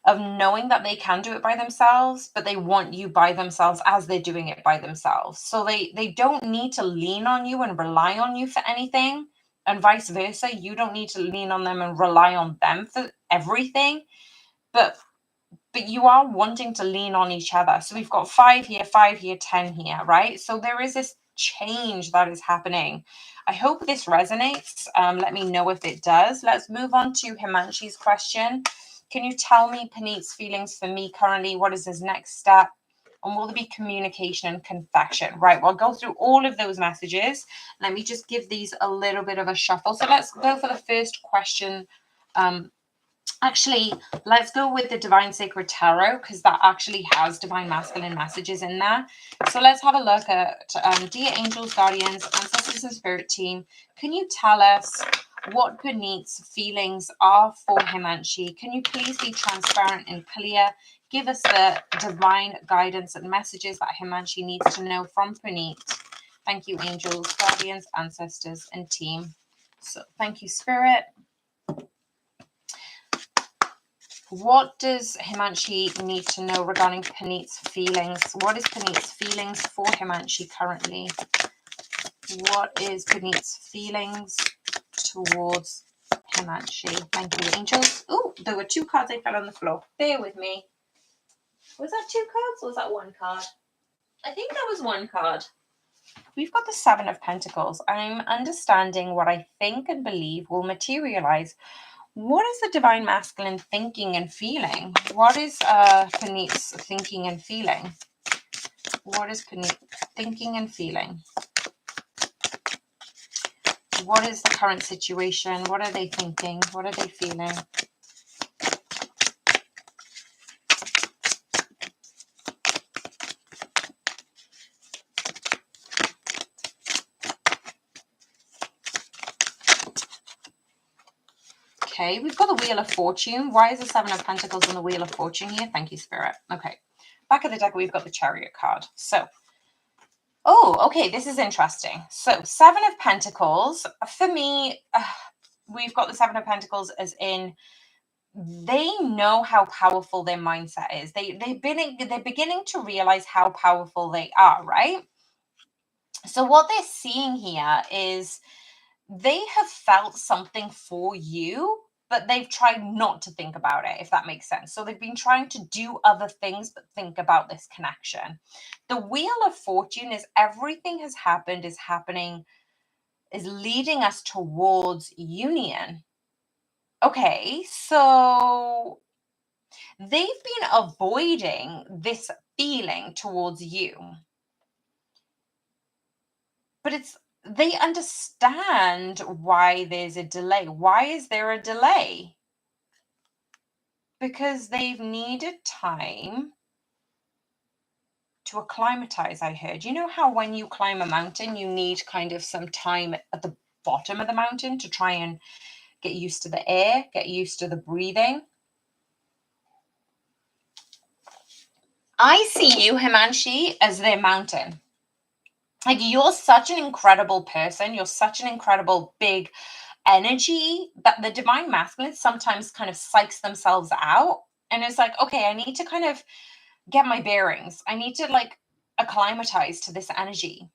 of knowing that they can do it by themselves, but they want you by themselves as they're doing it by themselves. So they don't need to lean on you and rely on you for anything, and vice versa. You don't need to lean on them and rely on them for everything, but you are wanting to lean on each other. So we've got 5 here, 10 here, right? So there is this change that is happening. I hope this resonates. Let me know if it does. Let's move on to Himanshi's question. Can you tell me Paneet's feelings for me currently? What is his next step? And will there be communication and confection? Right, well, I'll go through all of those messages. Let me just give these a little bit of a shuffle. So let's go for the first question Actually, let's go with the Divine Sacred Tarot, because that actually has Divine Masculine messages in there. So let's have a look at, dear angels, guardians, ancestors and spirit team, can you tell us what Puneet's feelings are for Himanshi? Can you please be transparent and clear? Give us the divine guidance and messages that Himanshi needs to know from Puneet. Thank you, angels, guardians, ancestors, and team. So thank you, spirit. What does Himanshi need to know regarding Puneet's feelings? What is Puneet's feelings for Himanshi currently? What is Puneet's feelings towards Himanshi? Thank you, angels. Oh, there were 2 cards I fell on the floor. Bear with me. Was that 2 cards or was that 1 card? I think that was 1 card. We've got the 7 of Pentacles. I'm understanding what I think and believe will materialize. What is the Divine Masculine thinking and feeling? What is Puneet's thinking and feeling? What is Puneet thinking and feeling? What is the current situation? What are they thinking? What are they feeling? Okay, we've got the Wheel of Fortune. Why is the 7 of Pentacles on the Wheel of Fortune here? Thank you, Spirit. Okay, back of the deck, we've got the Chariot card. So, oh, okay, this is interesting. So, 7 of Pentacles, for me, we've got the 7 of Pentacles as in they know how powerful their mindset is. They're beginning to realize how powerful they are, right? So what they're seeing here is they have felt something for you, but they've tried not to think about it, if that makes sense. So they've been trying to do other things, but think about this connection. The Wheel of Fortune is everything has happened, is happening, is leading us towards union. Okay, so they've been avoiding this feeling towards you. But they understand why there's a delay. Why is there a delay? Because they've needed time to acclimatize, I heard. You know how when you climb a mountain, you need kind of some time at the bottom of the mountain to try and get used to the air, get used to the breathing? I see you, Himanshi, as their mountain. Like, you're such an incredible person. You're such an incredible big energy that the Divine Masculine sometimes kind of psychs themselves out. And it's like, okay, I need to kind of get my bearings. I need to like acclimatize to this energy.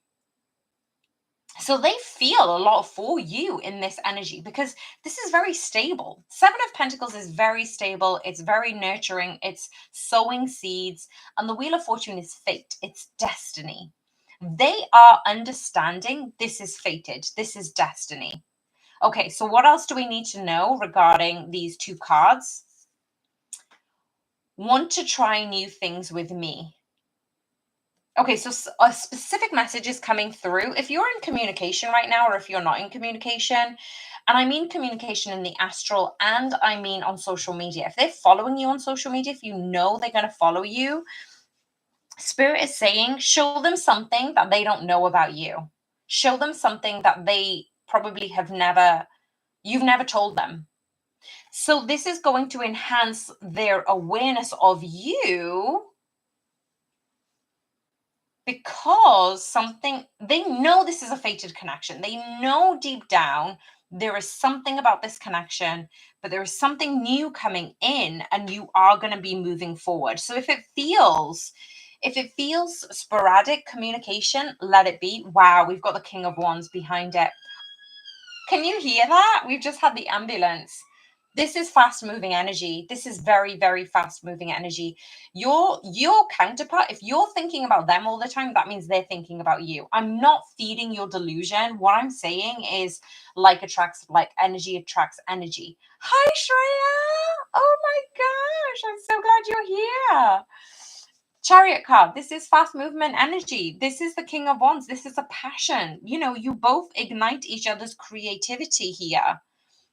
So they feel a lot for you in this energy because this is very stable. 7 of Pentacles is very stable. It's very nurturing. It's sowing seeds. And the Wheel of Fortune is fate. It's destiny. They are understanding this is fated. This is destiny. Okay, so what else do we need to know regarding these 2 cards? Want to try new things with me. Okay, so a specific message is coming through. If you're in communication right now, or if you're not in communication, and I mean communication in the astral, and I mean on social media. If they're following you on social media, if you know they're going to follow you, Spirit is saying, show them something that they don't know about you. Show them something that they probably you've never told them. So this is going to enhance their awareness of you, because they know this is a fated connection. They know deep down there is something about this connection, but there is something new coming in and you are going to be moving forward. So if it feels sporadic communication, let it be. Wow, we've got the King of Wands behind it. Can you hear that? We've just had the ambulance. This is fast moving energy. This is very, very fast moving energy. Your counterpart, if you're thinking about them all the time, that means they're thinking about you. I'm not feeding your delusion. What I'm saying is like attracts like, energy attracts energy. Hi, Shreya. Oh my gosh. I'm so glad you're here. Chariot card. This is fast movement energy. This is the King of Wands. This is a passion. You know, you both ignite each other's creativity here.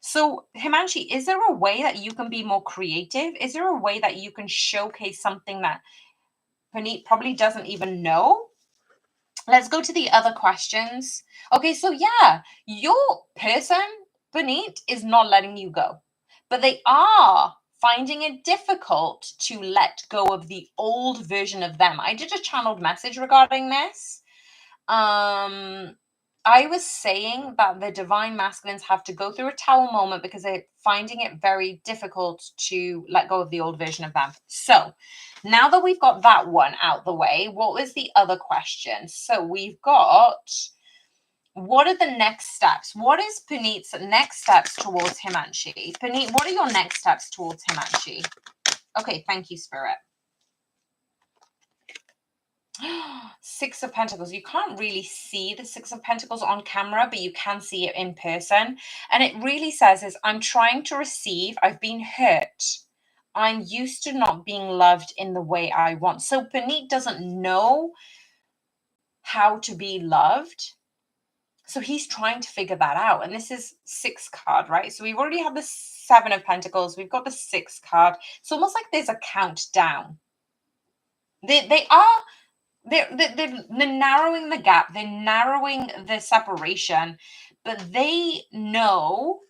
So, Himanshi, is there a way that you can be more creative? Is there a way that you can showcase something that Puneet probably doesn't even know? Let's go to the other questions. Okay, so yeah, your person, Puneet, is not letting you go, but they are finding it difficult to let go of the old version of them. I did a channeled message regarding this. I was saying that the divine masculines have to go through a towel moment because they're finding it very difficult to let go of the old version of them. So now that we've got that one out the way, what was the other question? So we've got, what are the next steps? What is Puneet's next steps towards Himanshi? Puneet, what are your next steps towards Himanshi? Okay, thank you, Spirit. Six of Pentacles. You can't really see the Six of Pentacles on camera, but you can see it in person. And it really says is, I'm trying to receive. I've been hurt. I'm used to not being loved in the way I want. So Puneet doesn't know how to be loved. So he's trying to figure that out. And this is 6 card, right? So we've already had the 7 of Pentacles. We've got the 6 card. It's almost like there's a countdown. They are they're narrowing the gap, they're narrowing the separation, but they know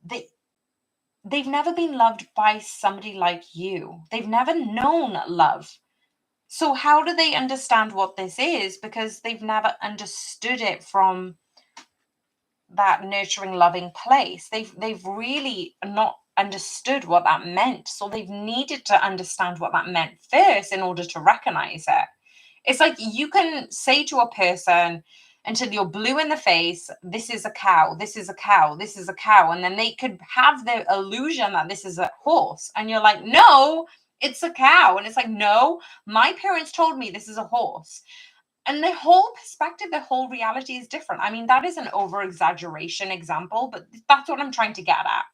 they've never been loved by somebody like you. They've never known love. So how do they understand what this is? Because they've never understood it from that nurturing, loving place. They've really not understood what that meant. So they've needed to understand what that meant first in order to recognize it. It's like you can say to a person until you're blue in the face, this is a cow, this is a cow, this is a cow. And then they could have the illusion that this is a horse. And you're like, no, it's a cow. And it's like, no, my parents told me this is a horse. And the whole perspective, the whole reality is different. I mean, that is an over exaggeration example, but that's what I'm trying to get at.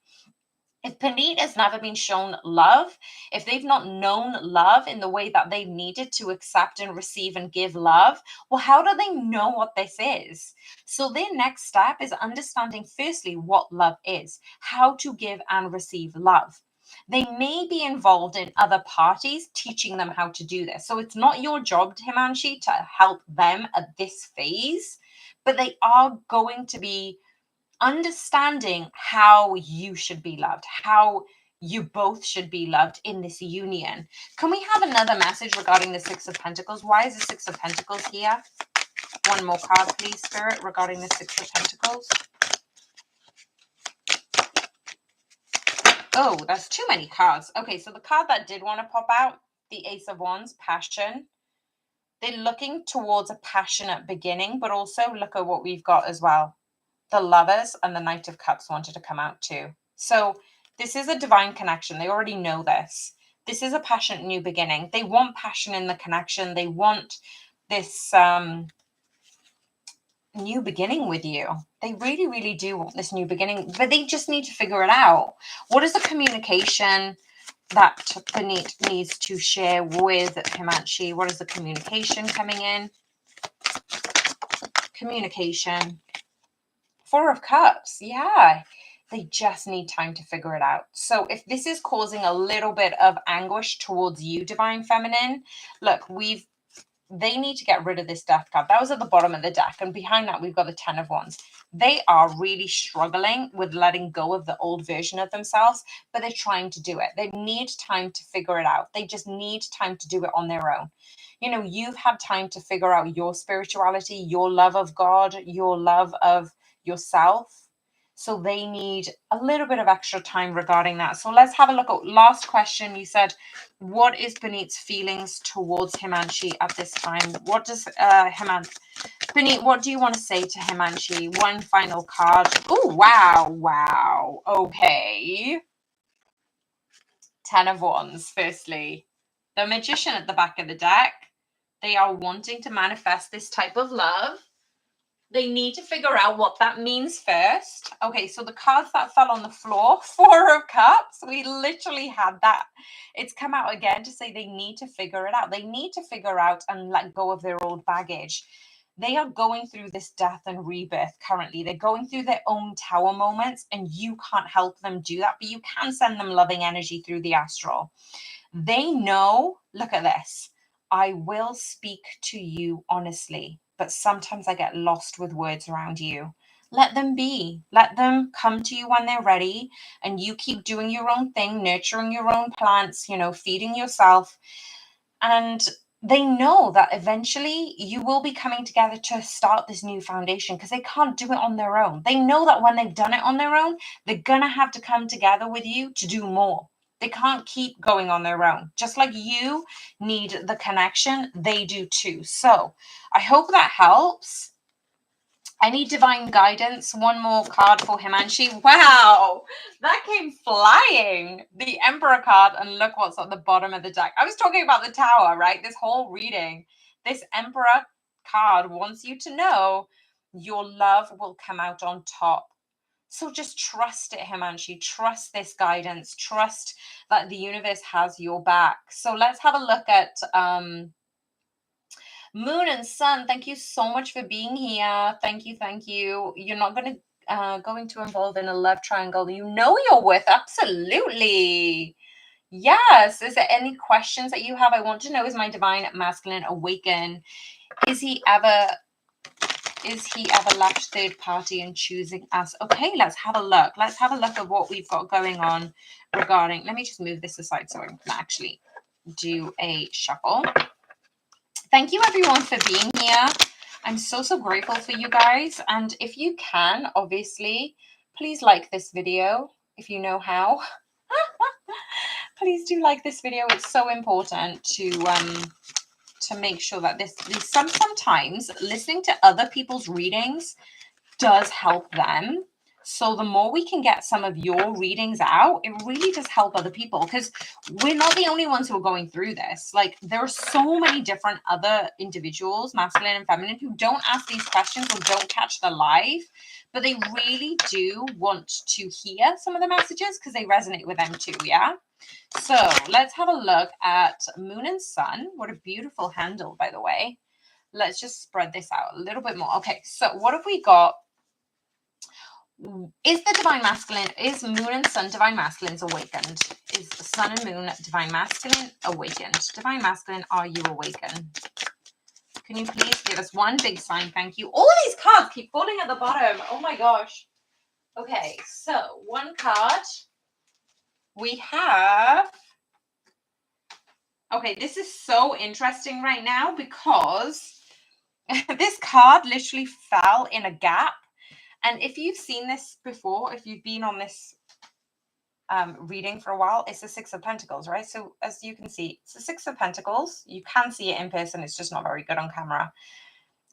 If Puneet has never been shown love, if they've not known love in the way that they needed to accept and receive and give love, well, how do they know what this is? So their next step is understanding firstly what love is, how to give and receive love. They may be involved in other parties teaching them how to do this. So it's not your job, Himanshi, to help them at this phase, but they are going to be understanding how you should be loved, how you both should be loved in this union. Can we have another message regarding the Six of Pentacles? Why is the Six of Pentacles here? One more card, please, Spirit, regarding the Six of Pentacles. Oh, that's too many cards. Okay, so the card that did want to pop out, the Ace of Wands, passion. They're looking towards a passionate beginning, but also look at what we've got as well. The Lovers and the Knight of Cups wanted to come out too. So this is a divine connection. They already know this. This is a passionate new beginning. They want passion in the connection. They want this new beginning with you. They really, really do want this new beginning, but they just need to figure it out. What is the communication that Puneet needs to share with Himanshi? What is the communication coming in? Communication. 4 of Cups. Yeah. They just need time to figure it out. So if this is causing a little bit of anguish towards you, Divine Feminine, look, they need to get rid of this Death card. That was at the bottom of the deck. And behind that, we've got the 10 of Wands. They are really struggling with letting go of the old version of themselves, but they're trying to do it. They need time to figure it out. They just need time to do it on their own. You know, you've had time to figure out your spirituality, your love of God, your love of yourself. So they need a little bit of extra time regarding that. So let's have a look at last question. You said, what is Puneet's feelings towards Himanshi at this time? What does Puneet, what do you want to say to Himanshi? One final card. Oh, wow. Wow. Okay. 10 of Wands, firstly. The Magician at the back of the deck. They are wanting to manifest this type of love. They need to figure out what that means first. Okay, so the cards that fell on the floor, 4 of Cups, we literally had that. It's come out again to say they need to figure it out. They need to figure out and let go of their old baggage. They are going through this death and rebirth currently. They're going through their own tower moments, and you can't help them do that, but you can send them loving energy through the astral. They know, look at this. I will speak to you honestly, but sometimes I get lost with words around you. Let them be. Let them come to you when they're ready, and you keep doing your own thing, nurturing your own plants, you know, feeding yourself. And they know that eventually you will be coming together to start this new foundation, because they can't do it on their own. They know that when they've done it on their own, they're going to have to come together with you to do more. They can't keep going on their own. Just like you need the connection, they do too. So I hope that helps. I need divine guidance. One more card for Himanshi. Wow, that came flying. The Emperor card, and look what's at the bottom of the deck. I was talking about the Tower, right? This whole reading. This Emperor card wants you to know your love will come out on top. So just trust it, Himanshi. Trust this guidance. Trust that the universe has your back. So let's have a look at Moon and Sun. Thank you so much for being here. Thank you. Thank you. You're not going to involve in a love triangle. You know your worth. Absolutely. Yes. Is there any questions that you have? I want to know, is my divine masculine awaken? Is he ever left third party and choosing us? Okay, let's have a look. Let's have a look at what we've got going on regarding. Let me just move this aside so I can actually do a shuffle. Thank you everyone for being here. I'm so grateful for you guys. And if you can, obviously, please like this video if you know how. Please do like this video. It's so important to make sure that sometimes listening to other people's readings does help them. So the more we can get some of your readings out, it really does help other people, because we're not the only ones who are going through this. Like, there are so many different other individuals, masculine and feminine, who don't ask these questions or don't catch the live, but they really do want to hear some of the messages because they resonate with them too. Yeah. So let's have a look at Moon and Sun. What a beautiful handle, by the way. Let's just spread this out a little bit more. Okay, so what have we got? Is the divine masculine, is Moon and Sun divine masculines awakened? Is Sun and Moon divine masculine awakened? Divine masculine, are you awakened? Can you please give us one big sign? Thank you. All these cards keep falling at the bottom. Oh my gosh. Okay, so one card. We have... Okay, this is so interesting right now because this card literally fell in a gap. And if you've seen this before, if you've been on this reading for a while, it's the Six of Pentacles, right? So as you can see, it's the Six of Pentacles. You can see it in person. It's just not very good on camera.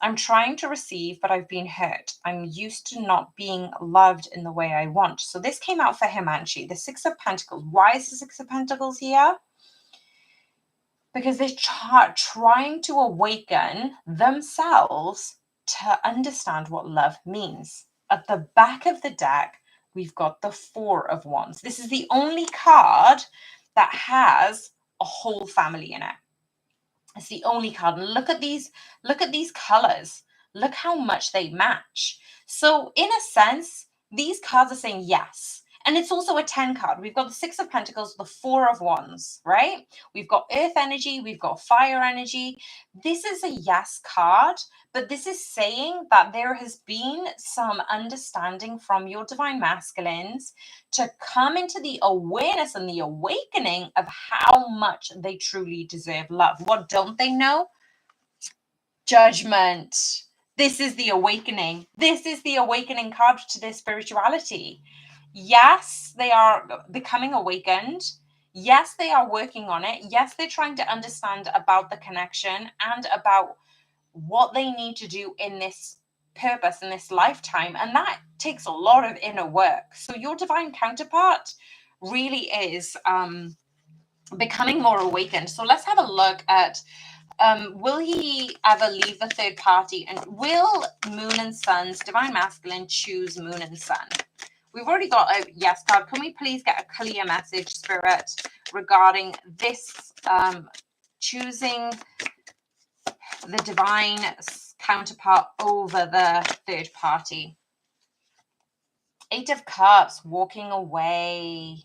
I'm trying to receive, but I've been hurt. I'm used to not being loved in the way I want. So this came out for Himanshi, the Six of Pentacles. Why is the Six of Pentacles here? Because they're trying to awaken themselves to understand what love means. At the back of the deck, we've got the Four of Wands. This is the only card that has a whole family in it. It's the only card. And look at these colors. Look how much they match. So in a sense, these cards are saying yes. And it's also a 10 card. We've got the Six of Pentacles, the Four of Wands, right? We've got earth energy, we've got fire energy. This is a yes card, but this is saying that there has been some understanding from your divine masculines to come into the awareness and the awakening of how much they truly deserve love. What don't they know? Judgment. This is the awakening. This is the awakening card to their spirituality. Yes, they are becoming awakened. Yes, they are working on it. Yes, they're trying to understand about the connection and about what they need to do in this purpose, in this lifetime. And that takes a lot of inner work. So your divine counterpart really is becoming more awakened. So let's have a look at will he ever leave the third party? And will Moon and Sun's divine masculine choose Moon and Sun? We've already got a yes card. Can we please get a clear message, Spirit, regarding this choosing the divine counterpart over the third party. 8 of Cups, walking away.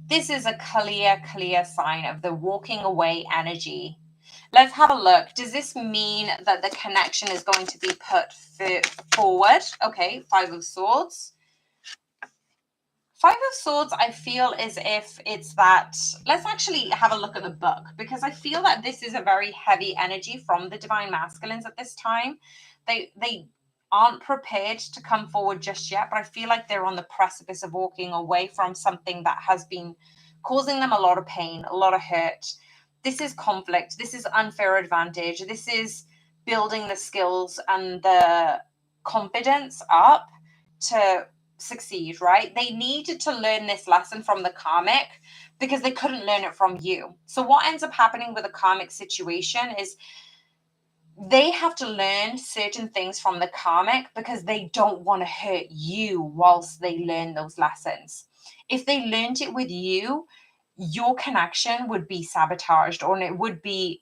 This is a clear sign of the walking away energy. Let's have a look. Does this mean that the connection is going to be put forward? Okay, 5 of Swords. 5 of Swords, I feel as if it's that, let's actually have a look at the book, because I feel that this is a very heavy energy from the Divine Masculines at this time. They aren't prepared to come forward just yet, but I feel like they're on the precipice of walking away from something that has been causing them a lot of pain, a lot of hurt. This is conflict. This is unfair advantage. This is building the skills and the confidence up to succeed, right? They needed to learn this lesson from the karmic because they couldn't learn it from you. So what ends up happening with a karmic situation is they have to learn certain things from the karmic because they don't want to hurt you whilst they learn those lessons. If they learned it with you, your connection would be sabotaged, or it would be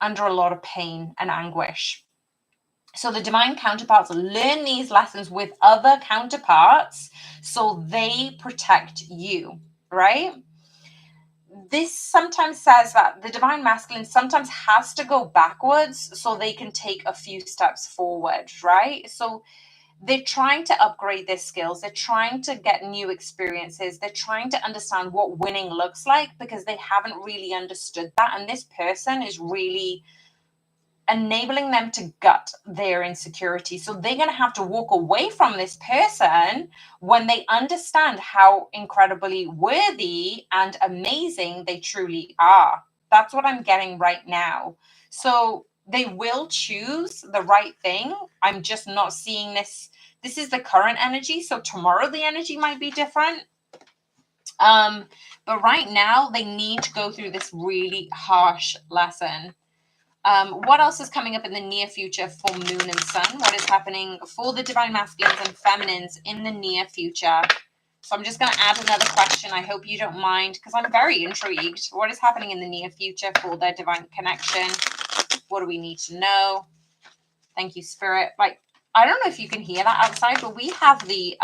under a lot of pain and anguish. So the divine counterparts learn these lessons with other counterparts so they protect you, right? This sometimes says that the divine masculine sometimes has to go backwards so they can take a few steps forward, right? So they're trying to upgrade their skills. They're trying to get new experiences. They're trying to understand what winning looks like because they haven't really understood that. And this person is really enabling them to gut their insecurity. So they're going to have to walk away from this person when they understand how incredibly worthy and amazing they truly are. That's what I'm getting right now. So they will choose the right thing. I'm just not seeing this. This is the current energy. So tomorrow the energy might be different. But right now they need to go through this really harsh lesson. What else is coming up in the near future for Moon and Sun? What is happening for the Divine Masculines and Feminines in the near future? So I'm just going to add another question. I hope you don't mind because I'm very intrigued. What is happening in the near future for their divine connection? What do we need to know? Thank you, Spirit. Like, I don't know if you can hear that outside, but we have the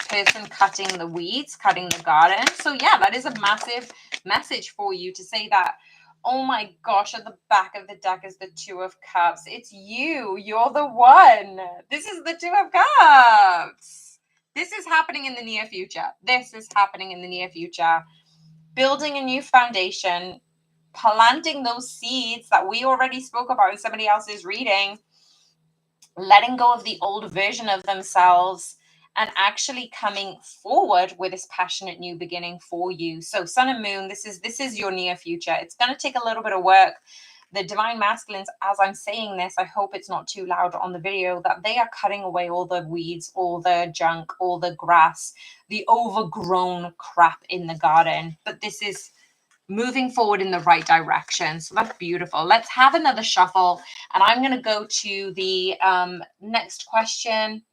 person cutting the weeds, cutting the garden. So yeah, that is a massive message for you to say that, oh my gosh, at the back of the deck is the 2 of Cups. It's you. You're the one. This is the 2 of Cups. This is happening in the near future. This is happening in the near future. Building a new foundation, planting those seeds that we already spoke about in somebody else's reading, letting go of the old version of themselves, and actually coming forward with this passionate new beginning for you. So Sun and Moon, this is your near future. It's going to take a little bit of work. The Divine Masculines, as I'm saying this, I hope it's not too loud on the video, that they are cutting away all the weeds, all the junk, all the grass, the overgrown crap in the garden. But this is moving forward in the right direction. So that's beautiful. Let's have another shuffle. And I'm going to go to the next question.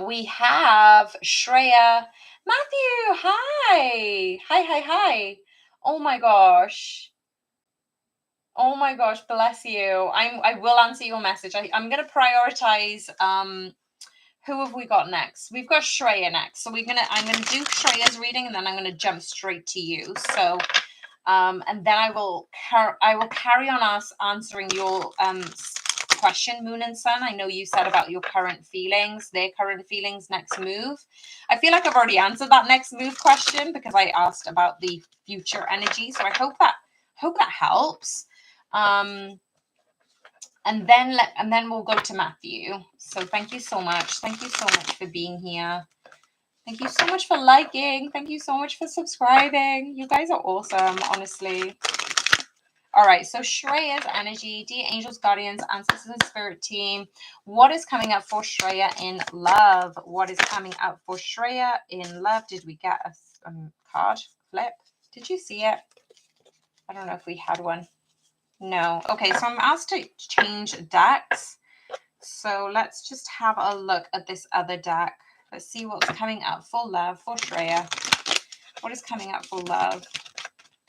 We have Shreya. Matthew, hi. Hi. Oh my gosh. Oh my gosh, bless you. I will answer your message. I'm going to prioritize who have we got next? We've got Shreya next. So I'm going to do Shreya's reading and then I'm going to jump straight to you. So and then I will carry on us answering your question, Moon and Sun. I know you said about your current feelings, their current feelings, next move. I feel like I've already answered that next move question because I asked about the future energy. So I hope that helps. And then we'll go to Matthew. So thank you so much. Thank you so much for being here. Thank you so much for liking. Thank you so much for subscribing. You guys are awesome, honestly. All right, so Shreya's energy, dear angels, guardians, ancestors, and spirit team. What is coming up for Shreya in love? What is coming up for Shreya in love? Did we get a card flip? Did you see it? I don't know if we had one. No. Okay, so I'm asked to change decks. So let's just have a look at this other deck. Let's see what's coming up for love for Shreya. What is coming up for love?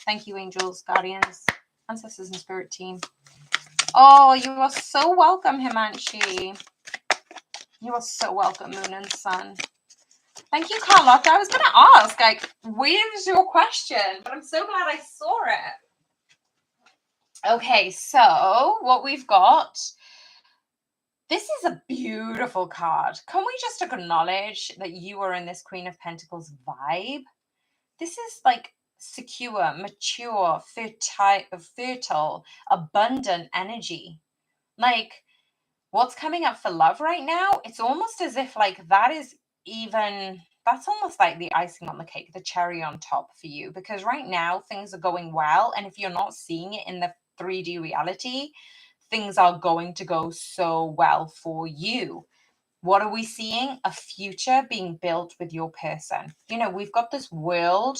Thank you, angels, guardians, ancestors, and spirit team. Oh, you are so welcome, Himanshi. You are so welcome, Moon and Sun. Thank you, Carlotta. I was going to ask, like, where's your question? But I'm so glad I saw it. Okay, so what we've got, this is a beautiful card. Can we just acknowledge that you are in this Queen of Pentacles vibe? This is like secure, mature, fertile, abundant energy. Like, what's coming up for love right now, it's almost as if like that's almost like the icing on the cake, the cherry on top for you, because right now things are going well, and if you're not seeing it in the 3D reality, things are going to go so well for you. What are we seeing? A future being built with your person. You know, we've got this world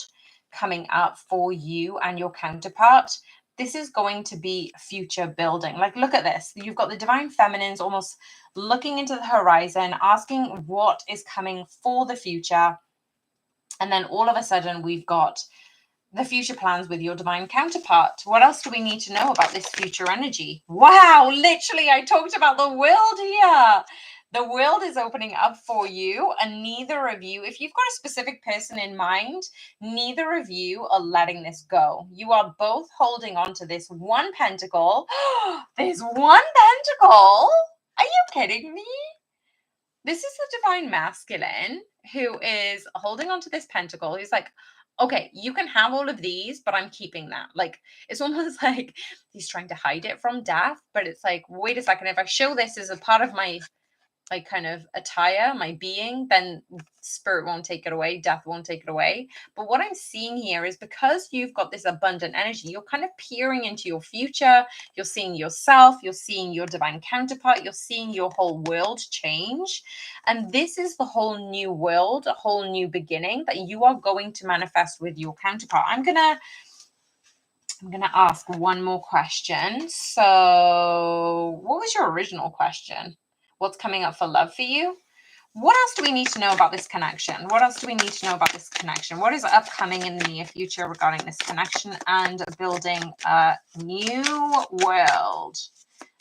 coming up for you and your counterpart. This is going to be future building. Like, look at this. You've got the divine feminines almost looking into the horizon, asking what is coming for the future. And then all of a sudden, we've got the future plans with your divine counterpart. What else do we need to know about this future energy? Wow, literally, I talked about the world here. The world is opening up for you, and neither of you, if you've got a specific person in mind, neither of you are letting this go. You are both holding on to this one pentacle. There's one pentacle. Are you kidding me? This is the divine masculine who is holding on to this pentacle. He's like, okay, you can have all of these, but I'm keeping that. Like, it's almost like he's trying to hide it from death, but it's like, wait a second, if I show this as a part of my like kind of attire, my being, then spirit won't take it away, death won't take it away. But what I'm seeing here is because you've got this abundant energy, you're kind of peering into your future, you're seeing yourself, you're seeing your divine counterpart, you're seeing your whole world change. And this is the whole new world, a whole new beginning that you are going to manifest with your counterpart. I'm gonna ask one more question. So what was your original question? What's coming up for love for you? What else do we need to know about this connection? What else do we need to know about this connection? What is upcoming in the near future regarding this connection and building a new world,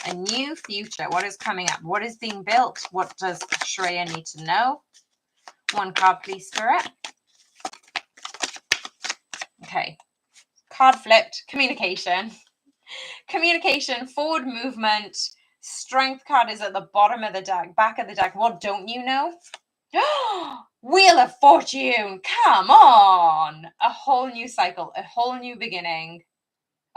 a new future? What is coming up? What is being built? What does Shreya need to know? One card, please, Spirit. Okay. Card flipped. Communication. Communication, forward movement. Strength card is at the bottom of the deck, back of the deck. What don't you know? Wheel of Fortune. Come on. A whole new cycle, a whole new beginning,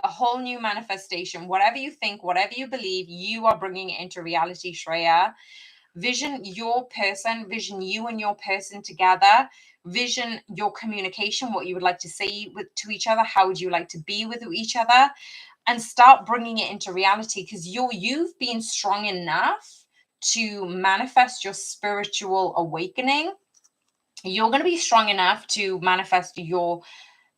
a whole new manifestation. Whatever you think, whatever you believe, you are bringing it into reality, Shreya. Vision your person, vision you and your person together. Vision your communication, what you would like to say to each other. How would you like to be with each other? And start bringing it into reality, because you've been strong enough to manifest your spiritual awakening. You're going to be strong enough to manifest your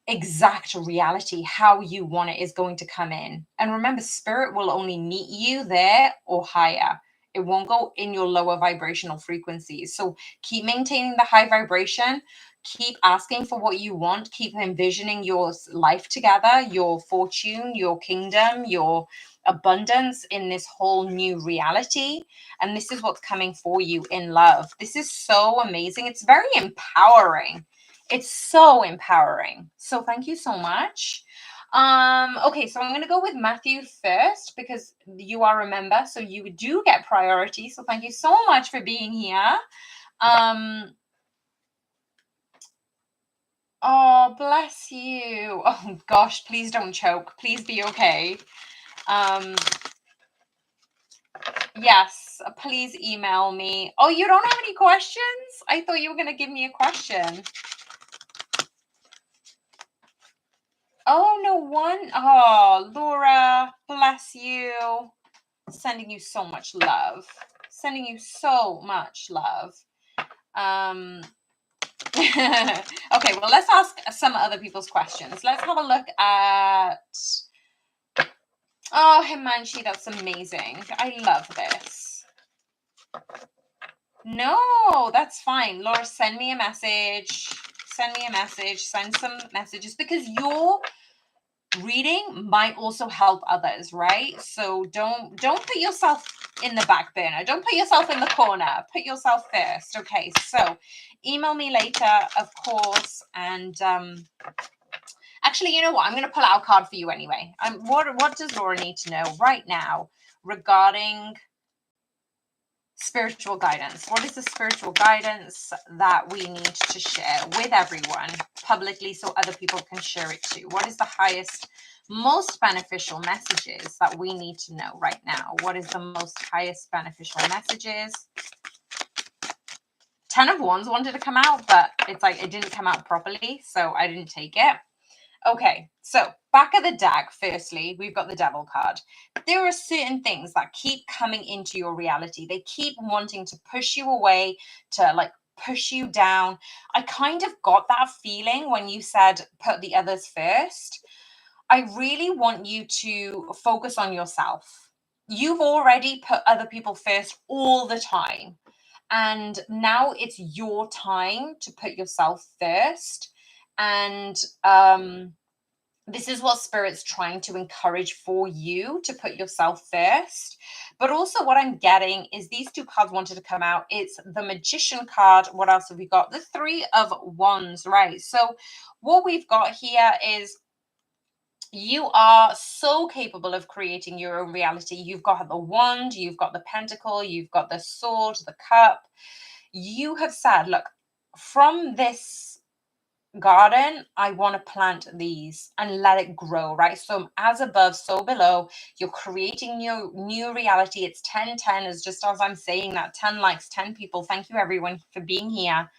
exact reality. How you want it is going to come in. And remember, spirit will only meet you there or higher. It won't go in your lower vibrational frequencies. So keep maintaining the high vibration. Keep asking for what you want. Keep envisioning your life together, your fortune, your kingdom, your abundance in this whole new reality. And this is what's coming for you in love. This is so amazing. It's very empowering. It's so empowering. So thank you so much. Okay, so I'm going to go with Matthew first because you are a member, so you do get priority. So thank you so much for being here. Oh, bless you. Oh gosh, please don't choke. Please be okay. Yes, please email me. Oh, you don't have any questions? I thought you were going to give me a question. Oh, no one. Oh, Laura, bless you. Sending you so much love. Sending you so much love. Okay, well, let's ask some other people's questions. Let's have a look at... Oh, Himanshi, that's amazing. I love this. No, that's fine. Laura, send me a message. Send me a message. Send some messages, because reading might also help others, right? So don't put yourself in the back burner. Don't put yourself in the corner. Put yourself first. Okay, so email me later, of course. And actually, you know what? I'm going to pull out a card for you anyway. What does Laura need to know right now regarding spiritual guidance? What is the spiritual guidance that we need to share with everyone publicly so other people can share it too? What is the highest, most beneficial messages that we need to know right now? What is the most highest beneficial messages? 10 of Wands wanted to come out, but it's like it didn't come out properly, so I didn't take it. Okay, so back of the deck, firstly, we've got the Devil card. There are certain things that keep coming into your reality. They keep wanting to push you away, to like push you down. I kind of got that feeling when you said put the others first. I really want you to focus on yourself. You've already put other people first all the time. And now it's your time to put yourself first. And this is what Spirit's trying to encourage for you, to put yourself first. But also what I'm getting is these two cards wanted to come out. It's the Magician card. What else have we got? The Three of Wands, right? So what we've got here is you are so capable of creating your own reality. You've got the wand, you've got the pentacle, you've got the sword, the cup. You have said, look, from this garden, I want to plant these and let it grow, right? So as above, so below. You're creating your new reality. It's 10-10, as just as I'm saying that. 10 likes, 10 people. Thank you everyone for being here.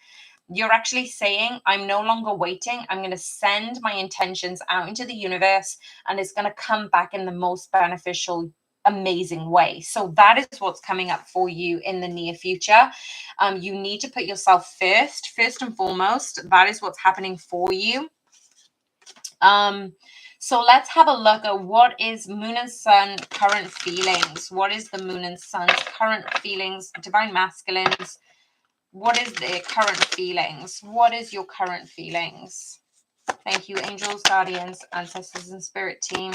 You're actually saying, I'm no longer waiting. I'm going to send my intentions out into the universe, and it's going to come back in the most beneficial, amazing way. So that is what's coming up for you in the near future. You need to put yourself first and foremost. That is what's happening for you. So let's have a look at what is Moon and Sun current feelings. What is the Moon and Sun's current feelings? Divine Masculines. What is their current feelings? What is your current feelings? Thank you, angels, guardians, ancestors, and spirit team,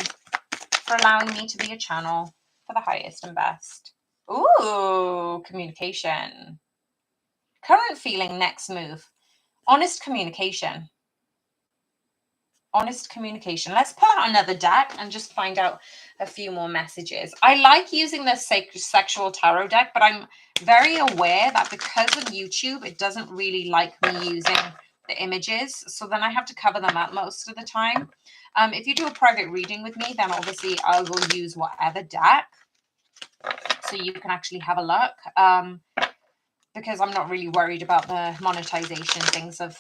for allowing me to be a channel for the highest and best. Ooh, communication. Current feeling, next move. Honest communication. Honest communication. Let's pull out another deck and just find out a few more messages. I like using the sexual tarot deck, but I'm very aware that because of YouTube, it doesn't really like me using the images. So then I have to cover them up most of the time. If you do a private reading with me, then obviously I will use whatever deck, so you can actually have a look. Because I'm not really worried about the monetization things of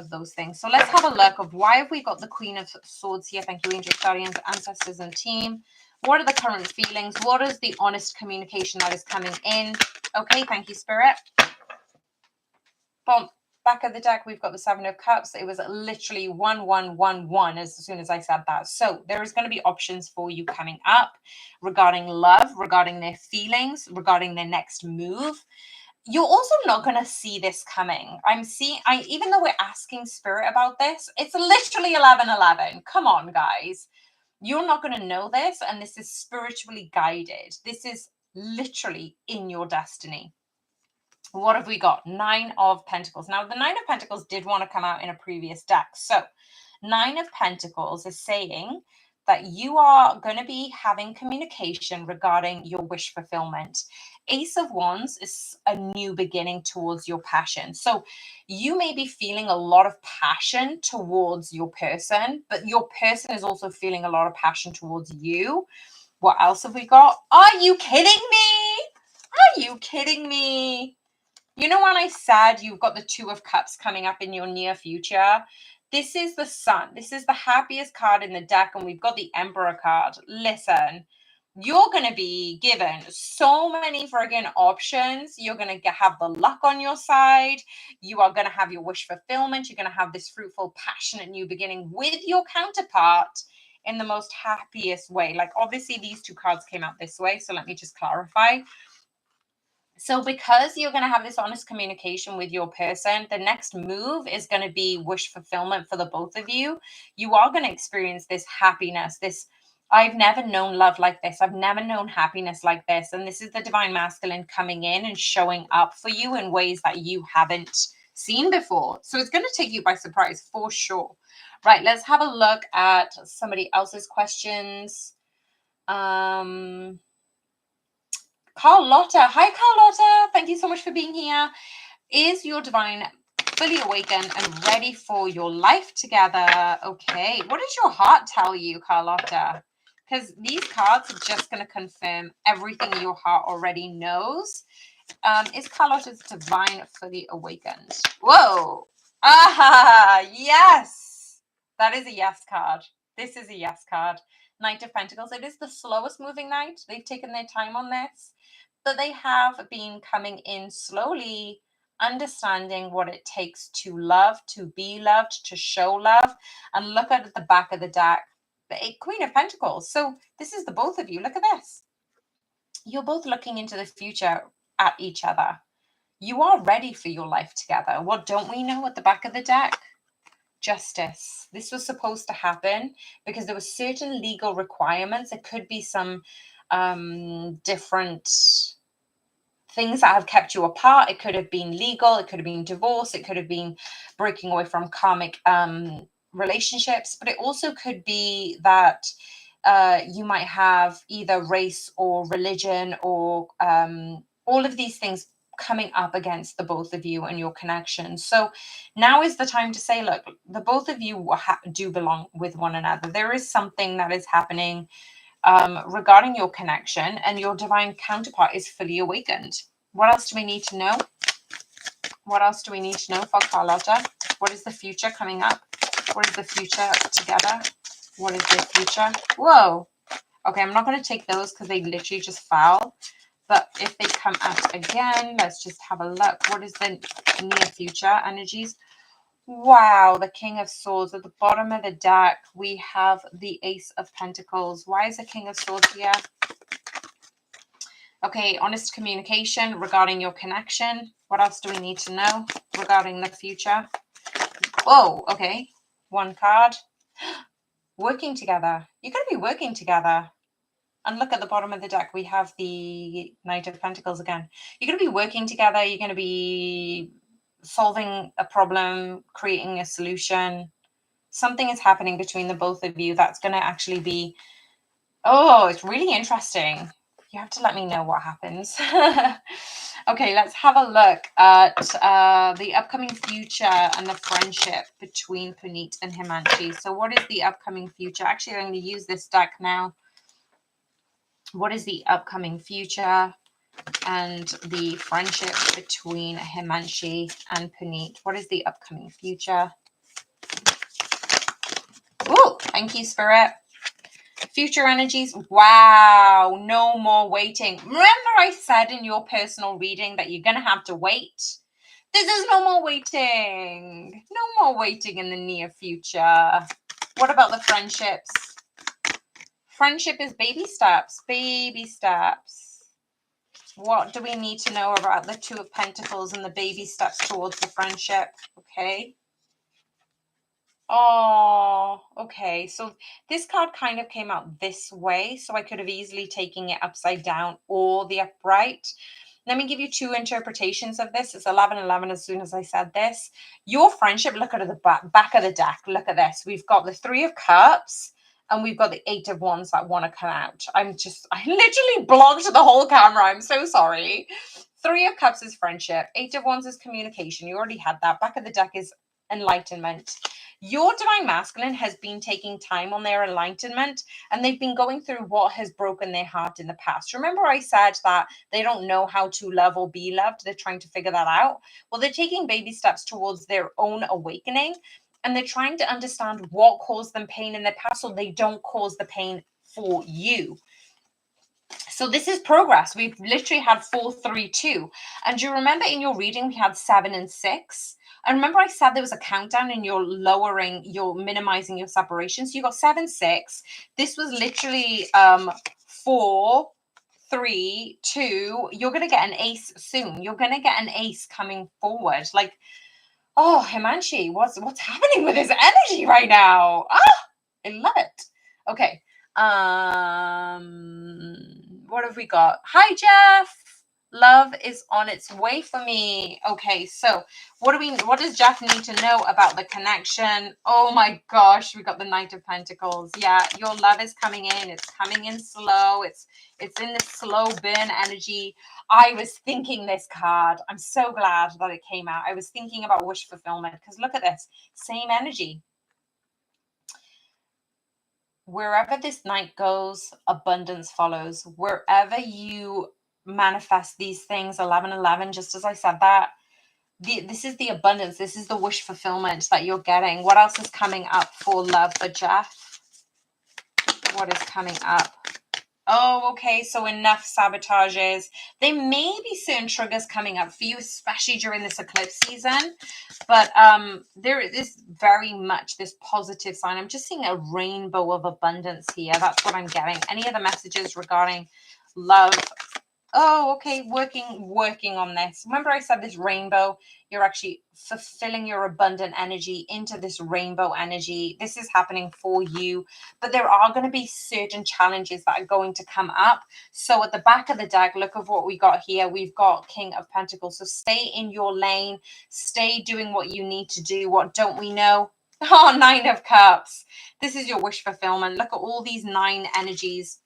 those things. So let's have a look of why have we got the Queen of Swords here. Thank you, angels, guardians, ancestors, and team. What are the current feelings? What is the honest communication that is coming in? Okay, thank you, Spirit. Boom. Back of the deck, we've got the Seven of Cups. It was literally 1111 as soon as I said that. So there is going to be options for you coming up regarding love, regarding their feelings, regarding their next move. You're also not going to see this coming. Even though we're asking Spirit about this, it's literally 11:11. Come on, guys. You're not going to know this, and this is spiritually guided. This is literally in your destiny. What have we got? Nine of Pentacles. Now, the Nine of Pentacles did want to come out in a previous deck. So, Nine of Pentacles is saying that you are going to be having communication regarding your wish fulfillment. Ace of Wands is a new beginning towards your passion. So you may be feeling a lot of passion towards your person, but your person is also feeling a lot of passion towards you. What else have we got? Are you kidding me? Are you kidding me? You know, when I said you've got the Two of Cups coming up in your near future, this is the Sun. This is the happiest card in the deck, and we've got the Emperor card. Listen, you're going to be given so many friggin' options. You're going to have the luck on your side. You are going to have your wish fulfillment. You're going to have this fruitful, passionate new beginning with your counterpart in the most happiest way. Like, obviously, these two cards came out this way, so let me just clarify. So because you're going to have this honest communication with your person, the next move is going to be wish fulfillment for the both of you. You are going to experience this happiness, this I've never known love like this. I've never known happiness like this. And this is the divine masculine coming in and showing up for you in ways that you haven't seen before. So it's going to take you by surprise for sure. Right, let's have a look at somebody else's questions. Carlotta. Hi, Carlotta. Thank you so much for being here. Is your divine fully awakened and ready for your life together? Okay. What does your heart tell you, Carlotta? Because these cards are just going to confirm everything your heart already knows. Is Carlotta's divine fully awakened? Whoa. Ah, yes. That is a yes card. This is a yes card. Knight of Pentacles. It is the slowest moving knight. They've taken their time on this. But they have been coming in slowly, understanding what it takes to love, to be loved, to show love. And look at the back of the deck. The Queen of Pentacles. So this is the both of you. Look at this. You're both looking into the future at each other. You are ready for your life together. What don't we know at the back of the deck? Justice. This was supposed to happen because there were certain legal requirements. It could be some different things that have kept you apart. It could have been legal. It could have been divorce. It could have been breaking away from karmic relationships. But it also could be that you might have either race or religion or all of these things coming up against the both of you and your connection. So now is the time to say, look, the both of you do belong with one another. There is something that is happening regarding your connection, and your divine counterpart is fully awakened. What else do we need to know? What else do we need to know for Carlotta? What is the future coming up? What is the future together? What is the future? Whoa. Okay, I'm not going to take those because they literally just fell. But if they come up again, let's just have a look. What is the near future energies? Wow, the King of Swords. At the bottom of the deck, we have the Ace of Pentacles. Why is the King of Swords here? Okay, honest communication regarding your connection. What else do we need to know regarding the future? Oh, okay. One card. Working together. You're going to be working together. And look at the bottom of the deck. We have the Knight of Pentacles again. You're going to be working together. You're going to be solving a problem, creating a solution. Something is happening between the both of you that's going to actually be, oh, it's really interesting. You have to let me know what happens. Okay, let's have a look at the upcoming future and the friendship between Puneet and Himanshi. So what is the upcoming future? Actually, I'm going to use this deck now. What is the upcoming future and the friendship between Himanshi and Puneet? What is the upcoming future? Oh, thank you, Spirit. Future energies. Wow, no more waiting. Remember I said in your personal reading that you're going to have to wait? This is no more waiting. No more waiting in the near future. What about the friendships? Friendship is baby steps. Baby steps. What do we need to know about the Two of Pentacles and the baby steps towards the friendship? Okay. Oh, okay. So this card kind of came out this way, so I could have easily taken it upside down or the upright. Let me give you two interpretations of this. It's 11-11 as soon as I said this. Your friendship, look at the back of the deck. Look at this. We've got the Three of Cups and we've got the Eight of Wands that want to come out. I literally blocked the whole camera. I'm so sorry. Three of Cups is friendship. Eight of Wands is communication. You already had that. Back of the deck is enlightenment. Your divine masculine has been taking time on their enlightenment, and they've been going through what has broken their heart in the past. Remember I said that they don't know how to love or be loved. They're trying to figure that out. Well, they're taking baby steps towards their own awakening, and they're trying to understand what caused them pain in their past so they don't cause the pain for you. So this is progress. We've literally had 4, 3, 2. And you remember in your reading, we had 7 and 6. And remember I said there was a countdown and you're minimizing your separation. So you got 7, 6. This was literally 4, 3, 2, you're going to get an ace soon. You're going to get an ace coming forward. Like, oh, Himanshi, what's happening with his energy right now? I love it. Okay. What have we got? Hi, Jeff. Love is on its way for me. Okay, so what does Jeff need to know about the connection? Oh my gosh, we got the Knight of Pentacles. Yeah, your love is coming in. It's coming in slow. It's in this slow burn energy. I was thinking this card. I'm so glad that it came out. I was thinking about wish fulfillment because look at this. Same energy. Wherever this night goes, abundance follows. Wherever you manifest these things, 1111, just as I said that, this is the abundance. This is the wish fulfillment that you're getting. What else is coming up for love for Jeff? What is coming up? Oh, okay. So enough sabotages. There may be certain triggers coming up for you, especially during this eclipse season. But there is very much this positive sign. I'm just seeing a rainbow of abundance here. That's what I'm getting. Any other messages regarding love? Oh, okay. Working on this. Remember I said this rainbow? You're actually fulfilling your abundant energy into this rainbow energy. This is happening for you, but there are going to be certain challenges that are going to come up. So at the back of the deck, look at what we got here. We've got King of Pentacles. So stay in your lane. Stay doing what you need to do. What don't we know? Oh, 9 of Cups. This is your wish fulfillment. Look at all these 9 energies.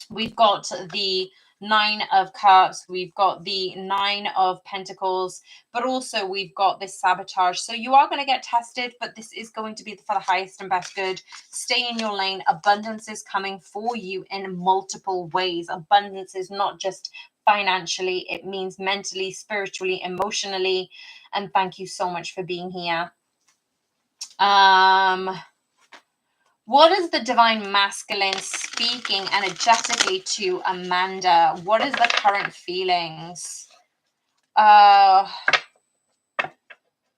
We've got the 9 of Cups, we've got the 9 of Pentacles, but also we've got this sabotage. So you are going to get tested, but this is going to be for the highest and best good. Stay in your lane. Abundance is coming for you in multiple ways. Abundance is not just financially, it means mentally, spiritually, emotionally. And thank you so much for being here. What is the divine masculine speaking energetically to Amanda? What is the current feelings? Amanda,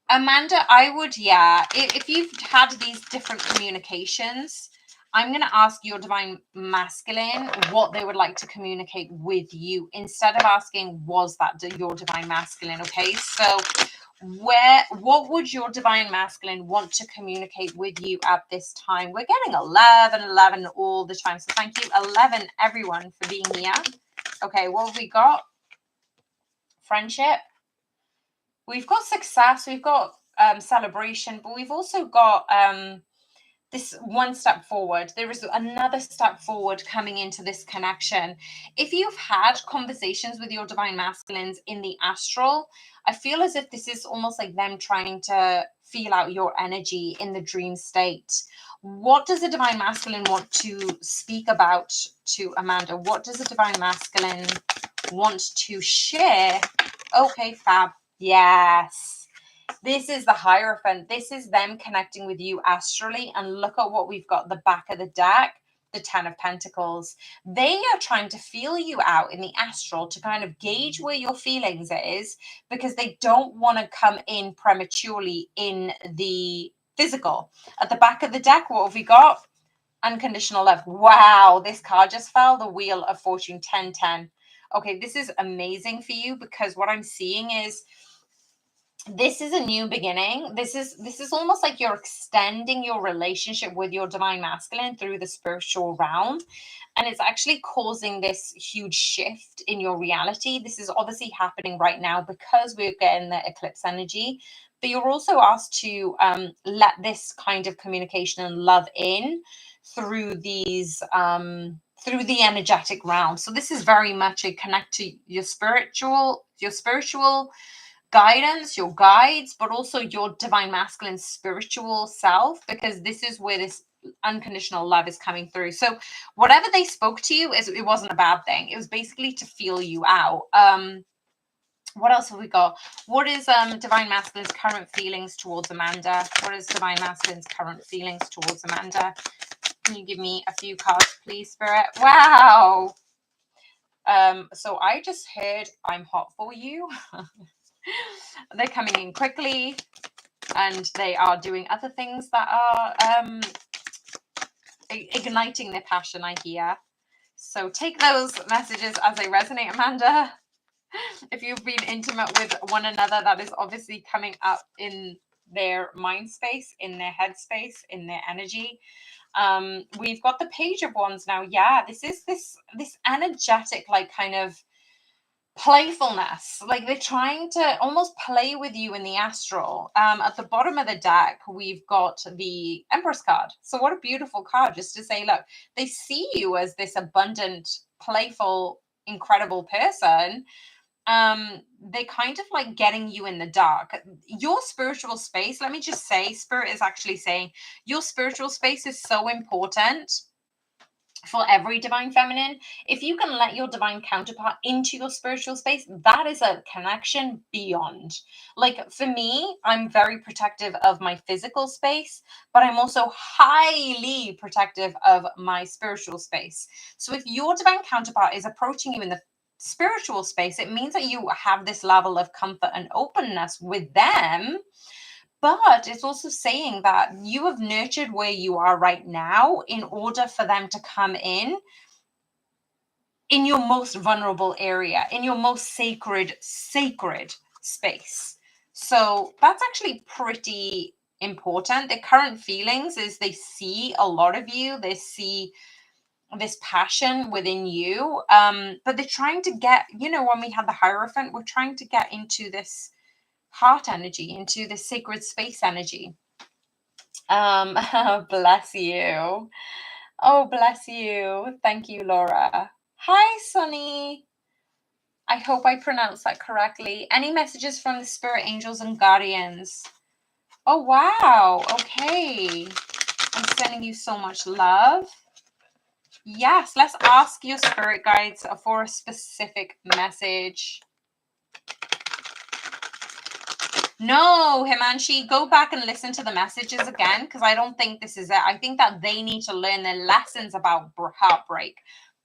I would, if you've had these different communications, I'm going to ask your divine masculine what they would like to communicate with you instead of asking, was that your divine masculine? Okay, so what would your divine masculine want to communicate with you at this time? We're getting 11 all the time, so thank you 11 everyone for being here. Okay, what have we got? Friendship, we've got success, we've got celebration, but we've also got this one step forward. There is another step forward coming into this connection. If you've had conversations with your divine masculines in the astral, I feel as if this is almost like them trying to feel out your energy in the dream state. What does a divine masculine want to speak about to Amanda? What does a divine masculine want to share? Okay, fab. Yes. This is the Hierophant. This is them connecting with you astrally. And look at what we've got at the back of the deck, the 10 of Pentacles. They are trying to feel you out in the astral to kind of gauge where your feelings is, because they don't want to come in prematurely in the physical. At the back of the deck, what have we got? Unconditional love. Wow, this card just fell. The Wheel of Fortune, 10-10. Okay, this is amazing for you because what I'm seeing is this is a new beginning. This is almost like you're extending your relationship with your divine masculine through the spiritual realm, and it's actually causing this huge shift in your reality. This is obviously happening right now because we're getting the eclipse energy, but you're also asked to let this kind of communication and love in through these through the energetic realm. So this is very much a connect to your spiritual guidance, your guides, but also your divine masculine spiritual self, because this is where this unconditional love is coming through. So whatever they spoke to you, it wasn't a bad thing. It was basically to feel you out. What else have we got? What is divine masculine's current feelings towards Amanda? What is divine masculine's current feelings towards Amanda? Can you give me a few cards, please, Spirit? Wow. So I just heard I'm hot for you. They're coming in quickly and they are doing other things that are igniting their passion, I hear. So take those messages as they resonate, Amanda. If you've been intimate with one another, that is obviously coming up in their mind space, in their head space, in their energy. We've got the Page of Wands now. Yeah, this is this energetic, like, kind of playfulness. Like, they're trying to almost play with you in the astral. At the bottom of the deck, we've got the Empress card. So what a beautiful card, just to say, look, they see you as this abundant, playful, incredible person. They kind of like getting you in the dark. Your spiritual space, let me just say, Spirit is actually saying your spiritual space is so important for every divine feminine. If you can let your divine counterpart into your spiritual space, that is a connection beyond. Like, for me, I'm very protective of my physical space, but I'm also highly protective of my spiritual space. So if your divine counterpart is approaching you in the spiritual space, it means that you have this level of comfort and openness with them. But it's also saying that you have nurtured where you are right now in order for them to come in your most vulnerable area, in your most sacred space. So that's actually pretty important. The current feelings is they see a lot of you. They see this passion within you. But they're trying to get, when we had the Hierophant, we're trying to get into this heart energy, into the sacred space energy. Bless you. Oh, bless you. Thank you, Laura. Hi, Sunny. I hope I pronounced that correctly. Any messages from the spirit angels and guardians? Oh, wow. Okay. I'm sending you so much love. Yes, let's ask your spirit guides for a specific message. No, Himanshi, go back and listen to the messages again, because I don't think this is it. I think that they need to learn their lessons about heartbreak.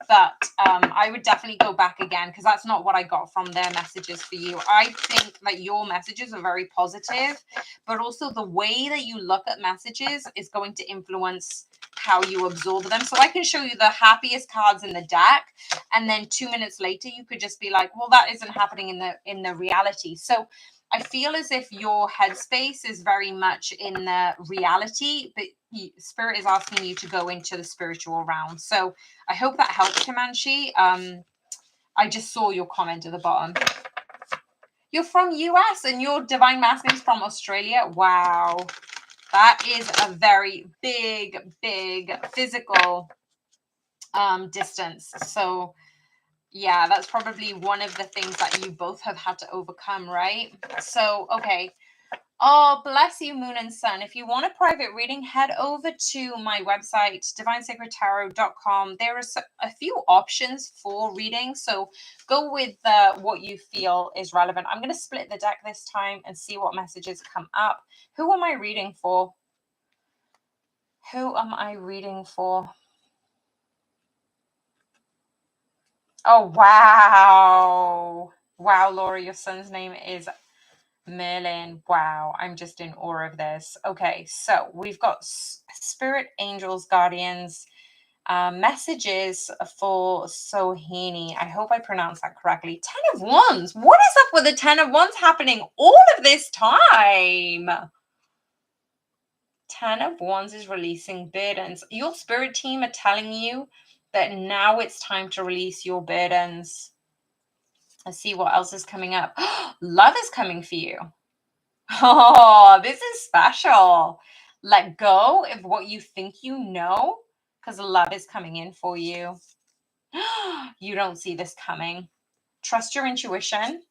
But I would definitely go back again, because that's not what I got from their messages for you. I think that your messages are very positive, but also the way that you look at messages is going to influence how you absorb them. So I can show you the happiest cards in the deck, and then 2 minutes later you could just be like, well, that isn't happening in the reality. So I feel as if your headspace is very much in the reality, but Spirit is asking you to go into the spiritual realm. So I hope that helps, Comanche. I just saw your comment at the bottom. You're from US and your divine masculine is from Australia. Wow. That is a very big physical distance. So yeah, that's probably one of the things that you both have had to overcome, right? So, okay. Oh, bless you, Moon and Sun. If you want a private reading, head over to my website, divinesacredtarot.com. There are a few options for reading, so go with what you feel is relevant. I'm going to split the deck this time and see what messages come up. Who am I reading for? Who am I reading for? Oh, wow. Wow, Laura, your son's name is Merlin. Wow, I'm just in awe of this. Okay, so we've got spirit angels, guardians, messages for Sohini. I hope I pronounced that correctly. 10 of Wands. What is up with the 10 of Wands happening all of this time? 10 of Wands is releasing burdens. Your spirit team are telling you that now it's time to release your burdens. Let's see what else is coming up. Love is coming for you. Oh, this is special. Let go of what you think you know, because love is coming in for you. You don't see this coming. Trust your intuition.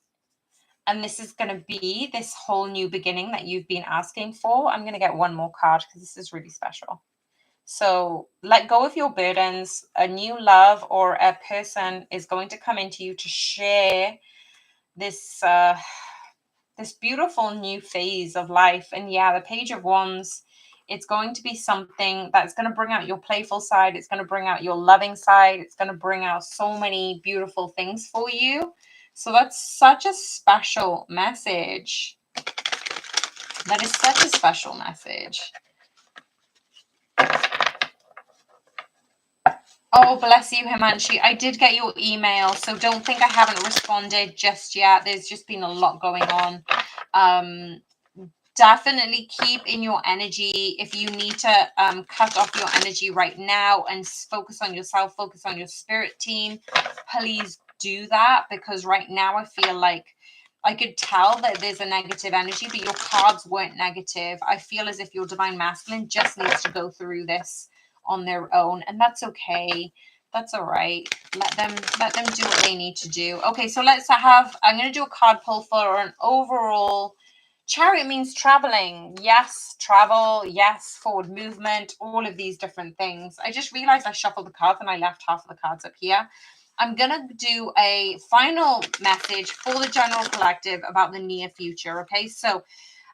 And this is going to be this whole new beginning that you've been asking for. I'm going to get one more card because this is really special. So let go of your burdens. A new love or a person is going to come into you to share this this beautiful new phase of life. And yeah, the Page of Wands, it's going to be something that's going to bring out your playful side. It's going to bring out your loving side. It's going to bring out so many beautiful things for you. So that's such a special message. That is such a special message. Oh, bless you, Himanshi. I did get your email, so don't think I haven't responded just yet. There's just been a lot going on. Definitely keep in your energy. If you need to cut off your energy right now and focus on yourself, focus on your spirit team, please do that, because right now I feel like I could tell that there's a negative energy, but your cards weren't negative. I feel as if your divine masculine just needs to go through this on their own, and that's okay. That's all right. Let them do what they need to do. Okay, so I'm going to do a card pull for an overall. Chariot means traveling. Yes, travel. Yes, forward movement. All of these different things. I just realized I shuffled the cards and I left half of the cards up here. I'm going to do a final message for the general collective about the near future. Okay, so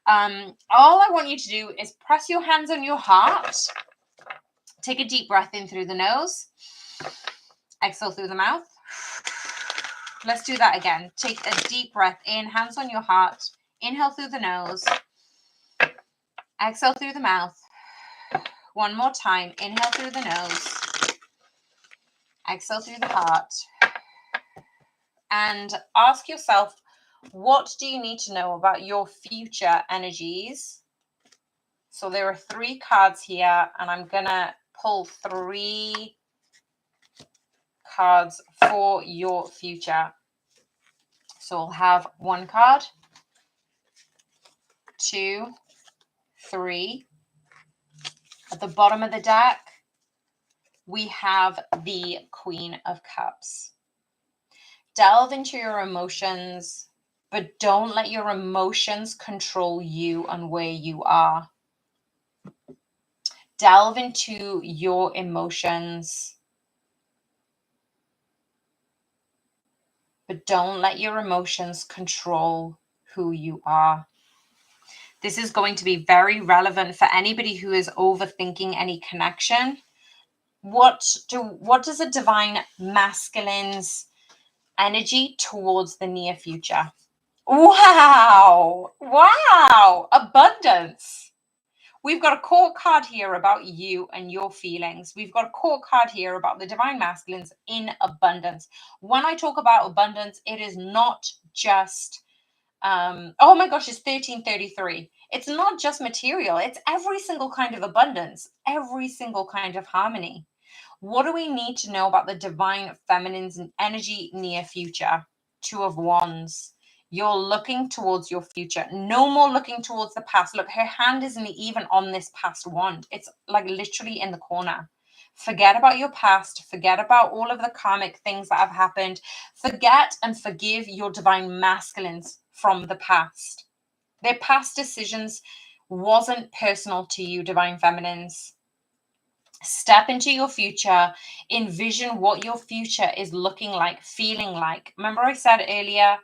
all I want you to do is press your hands on your heart. Take a deep breath in through the nose. Exhale through the mouth. Let's do that again. Take a deep breath in, hands on your heart. Inhale through the nose. Exhale through the mouth. One more time. Inhale through the nose. Exhale through the heart. And ask yourself, what do you need to know about your future energies? So there are 3 cards here, and I'm going to pull 3 cards for your future. So we'll have 1 card, 2, 3. At the bottom of the deck, we have the Queen of Cups. Delve into your emotions, but don't let your emotions control you and where you are. Delve into your emotions, but don't let your emotions control who you are. This is going to be very relevant for anybody who is overthinking any connection. What does a divine masculine's energy towards the near future? Wow. Abundance. We've got a court card here about you and your feelings. We've got a court card here about the divine masculines in abundance. When I talk about abundance, it is not just, oh my gosh, it's 1333. It's not just material. It's every single kind of abundance, every single kind of harmony. What do we need to know about the divine feminine's energy near future? 2 of Wands. You're looking towards your future. No more looking towards the past. Look, her hand isn't even on this past wand. It's like literally in the corner. Forget about your past. Forget about all of the karmic things that have happened. Forget and forgive your divine masculines from the past. Their past decisions wasn't personal to you, divine feminines. Step into your future. Envision what your future is looking like, feeling like. Remember I said earlier,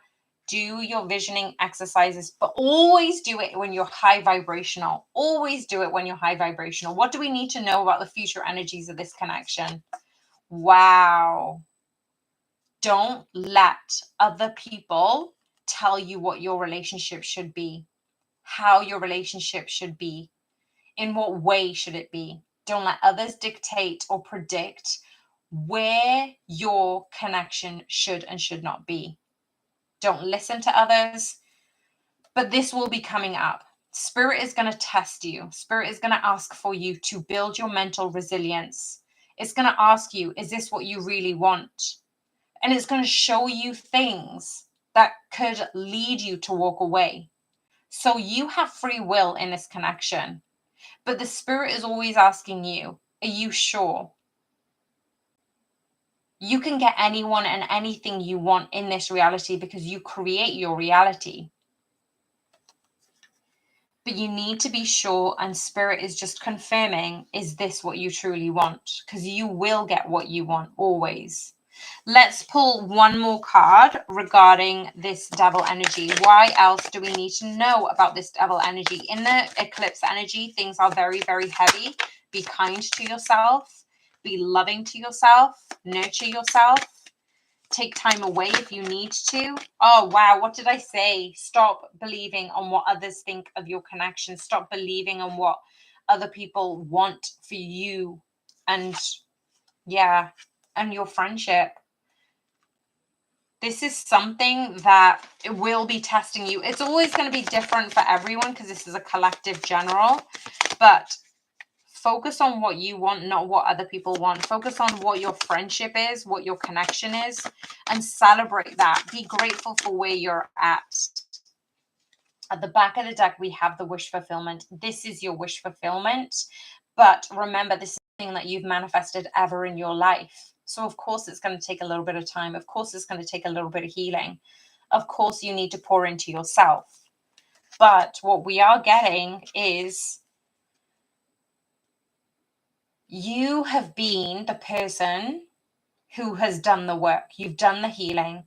do your visioning exercises, but always do it when you're high vibrational. Always do it when you're high vibrational. What do we need to know about the future energies of this connection? Wow. Don't let other people tell you what your relationship should be, how your relationship should be, in what way should it be. Don't let others dictate or predict where your connection should and should not be. Don't listen to others. But this will be coming up. Spirit is going to test you. Spirit is going to ask for you to build your mental resilience. It's going to ask you, is this what you really want? And it's going to show you things that could lead you to walk away. So you have free will in this connection. But the spirit is always asking you, are you sure? You can get anyone and anything you want in this reality because you create your reality. But you need to be sure, and spirit is just confirming, is this what you truly want? Because you will get what you want always. Let's pull one more card regarding this devil energy. Why else do we need to know about this devil energy? In the eclipse energy, things are very, very heavy. Be kind to yourself. Be loving to yourself. Nurture yourself. Take time away if you need to. Oh, wow. What did I say? Stop believing on what others think of your connection. Stop believing on what other people want for you and Yeah. And your friendship. This is something that it will be testing you. It's always going to be different for everyone because this is a collective general, but focus on what you want, not what other people want. Focus on what your friendship is, what your connection is, and celebrate that. Be grateful for where you're at. At the back of the deck, we have the wish fulfillment. This is your wish fulfillment. But remember, this is something that you've manifested ever in your life. So, of course, it's going to take a little bit of time. Of course, it's going to take a little bit of healing. Of course, you need to pour into yourself. But what we are getting is you have been the person who has done the work. You've done the healing.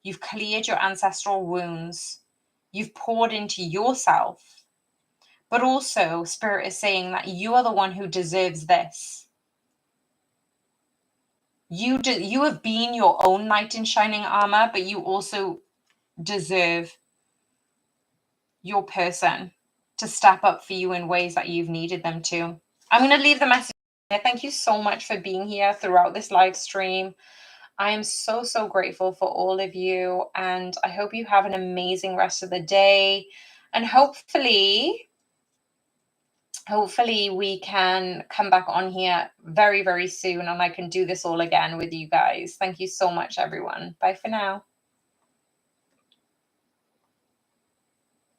You've cleared your ancestral wounds. You've poured into yourself. But also, Spirit is saying that you are the one who deserves this. You have been your own knight in shining armor, but you also deserve your person to step up for you in ways that you've needed them to. I'm going to leave the message here. Thank you so much for being here throughout this live stream. I am so, so grateful for all of you, and I hope you have an amazing rest of the day. And hopefully we can come back on here very, very soon, and I can do this all again with you guys. Thank you so much, everyone. Bye for now.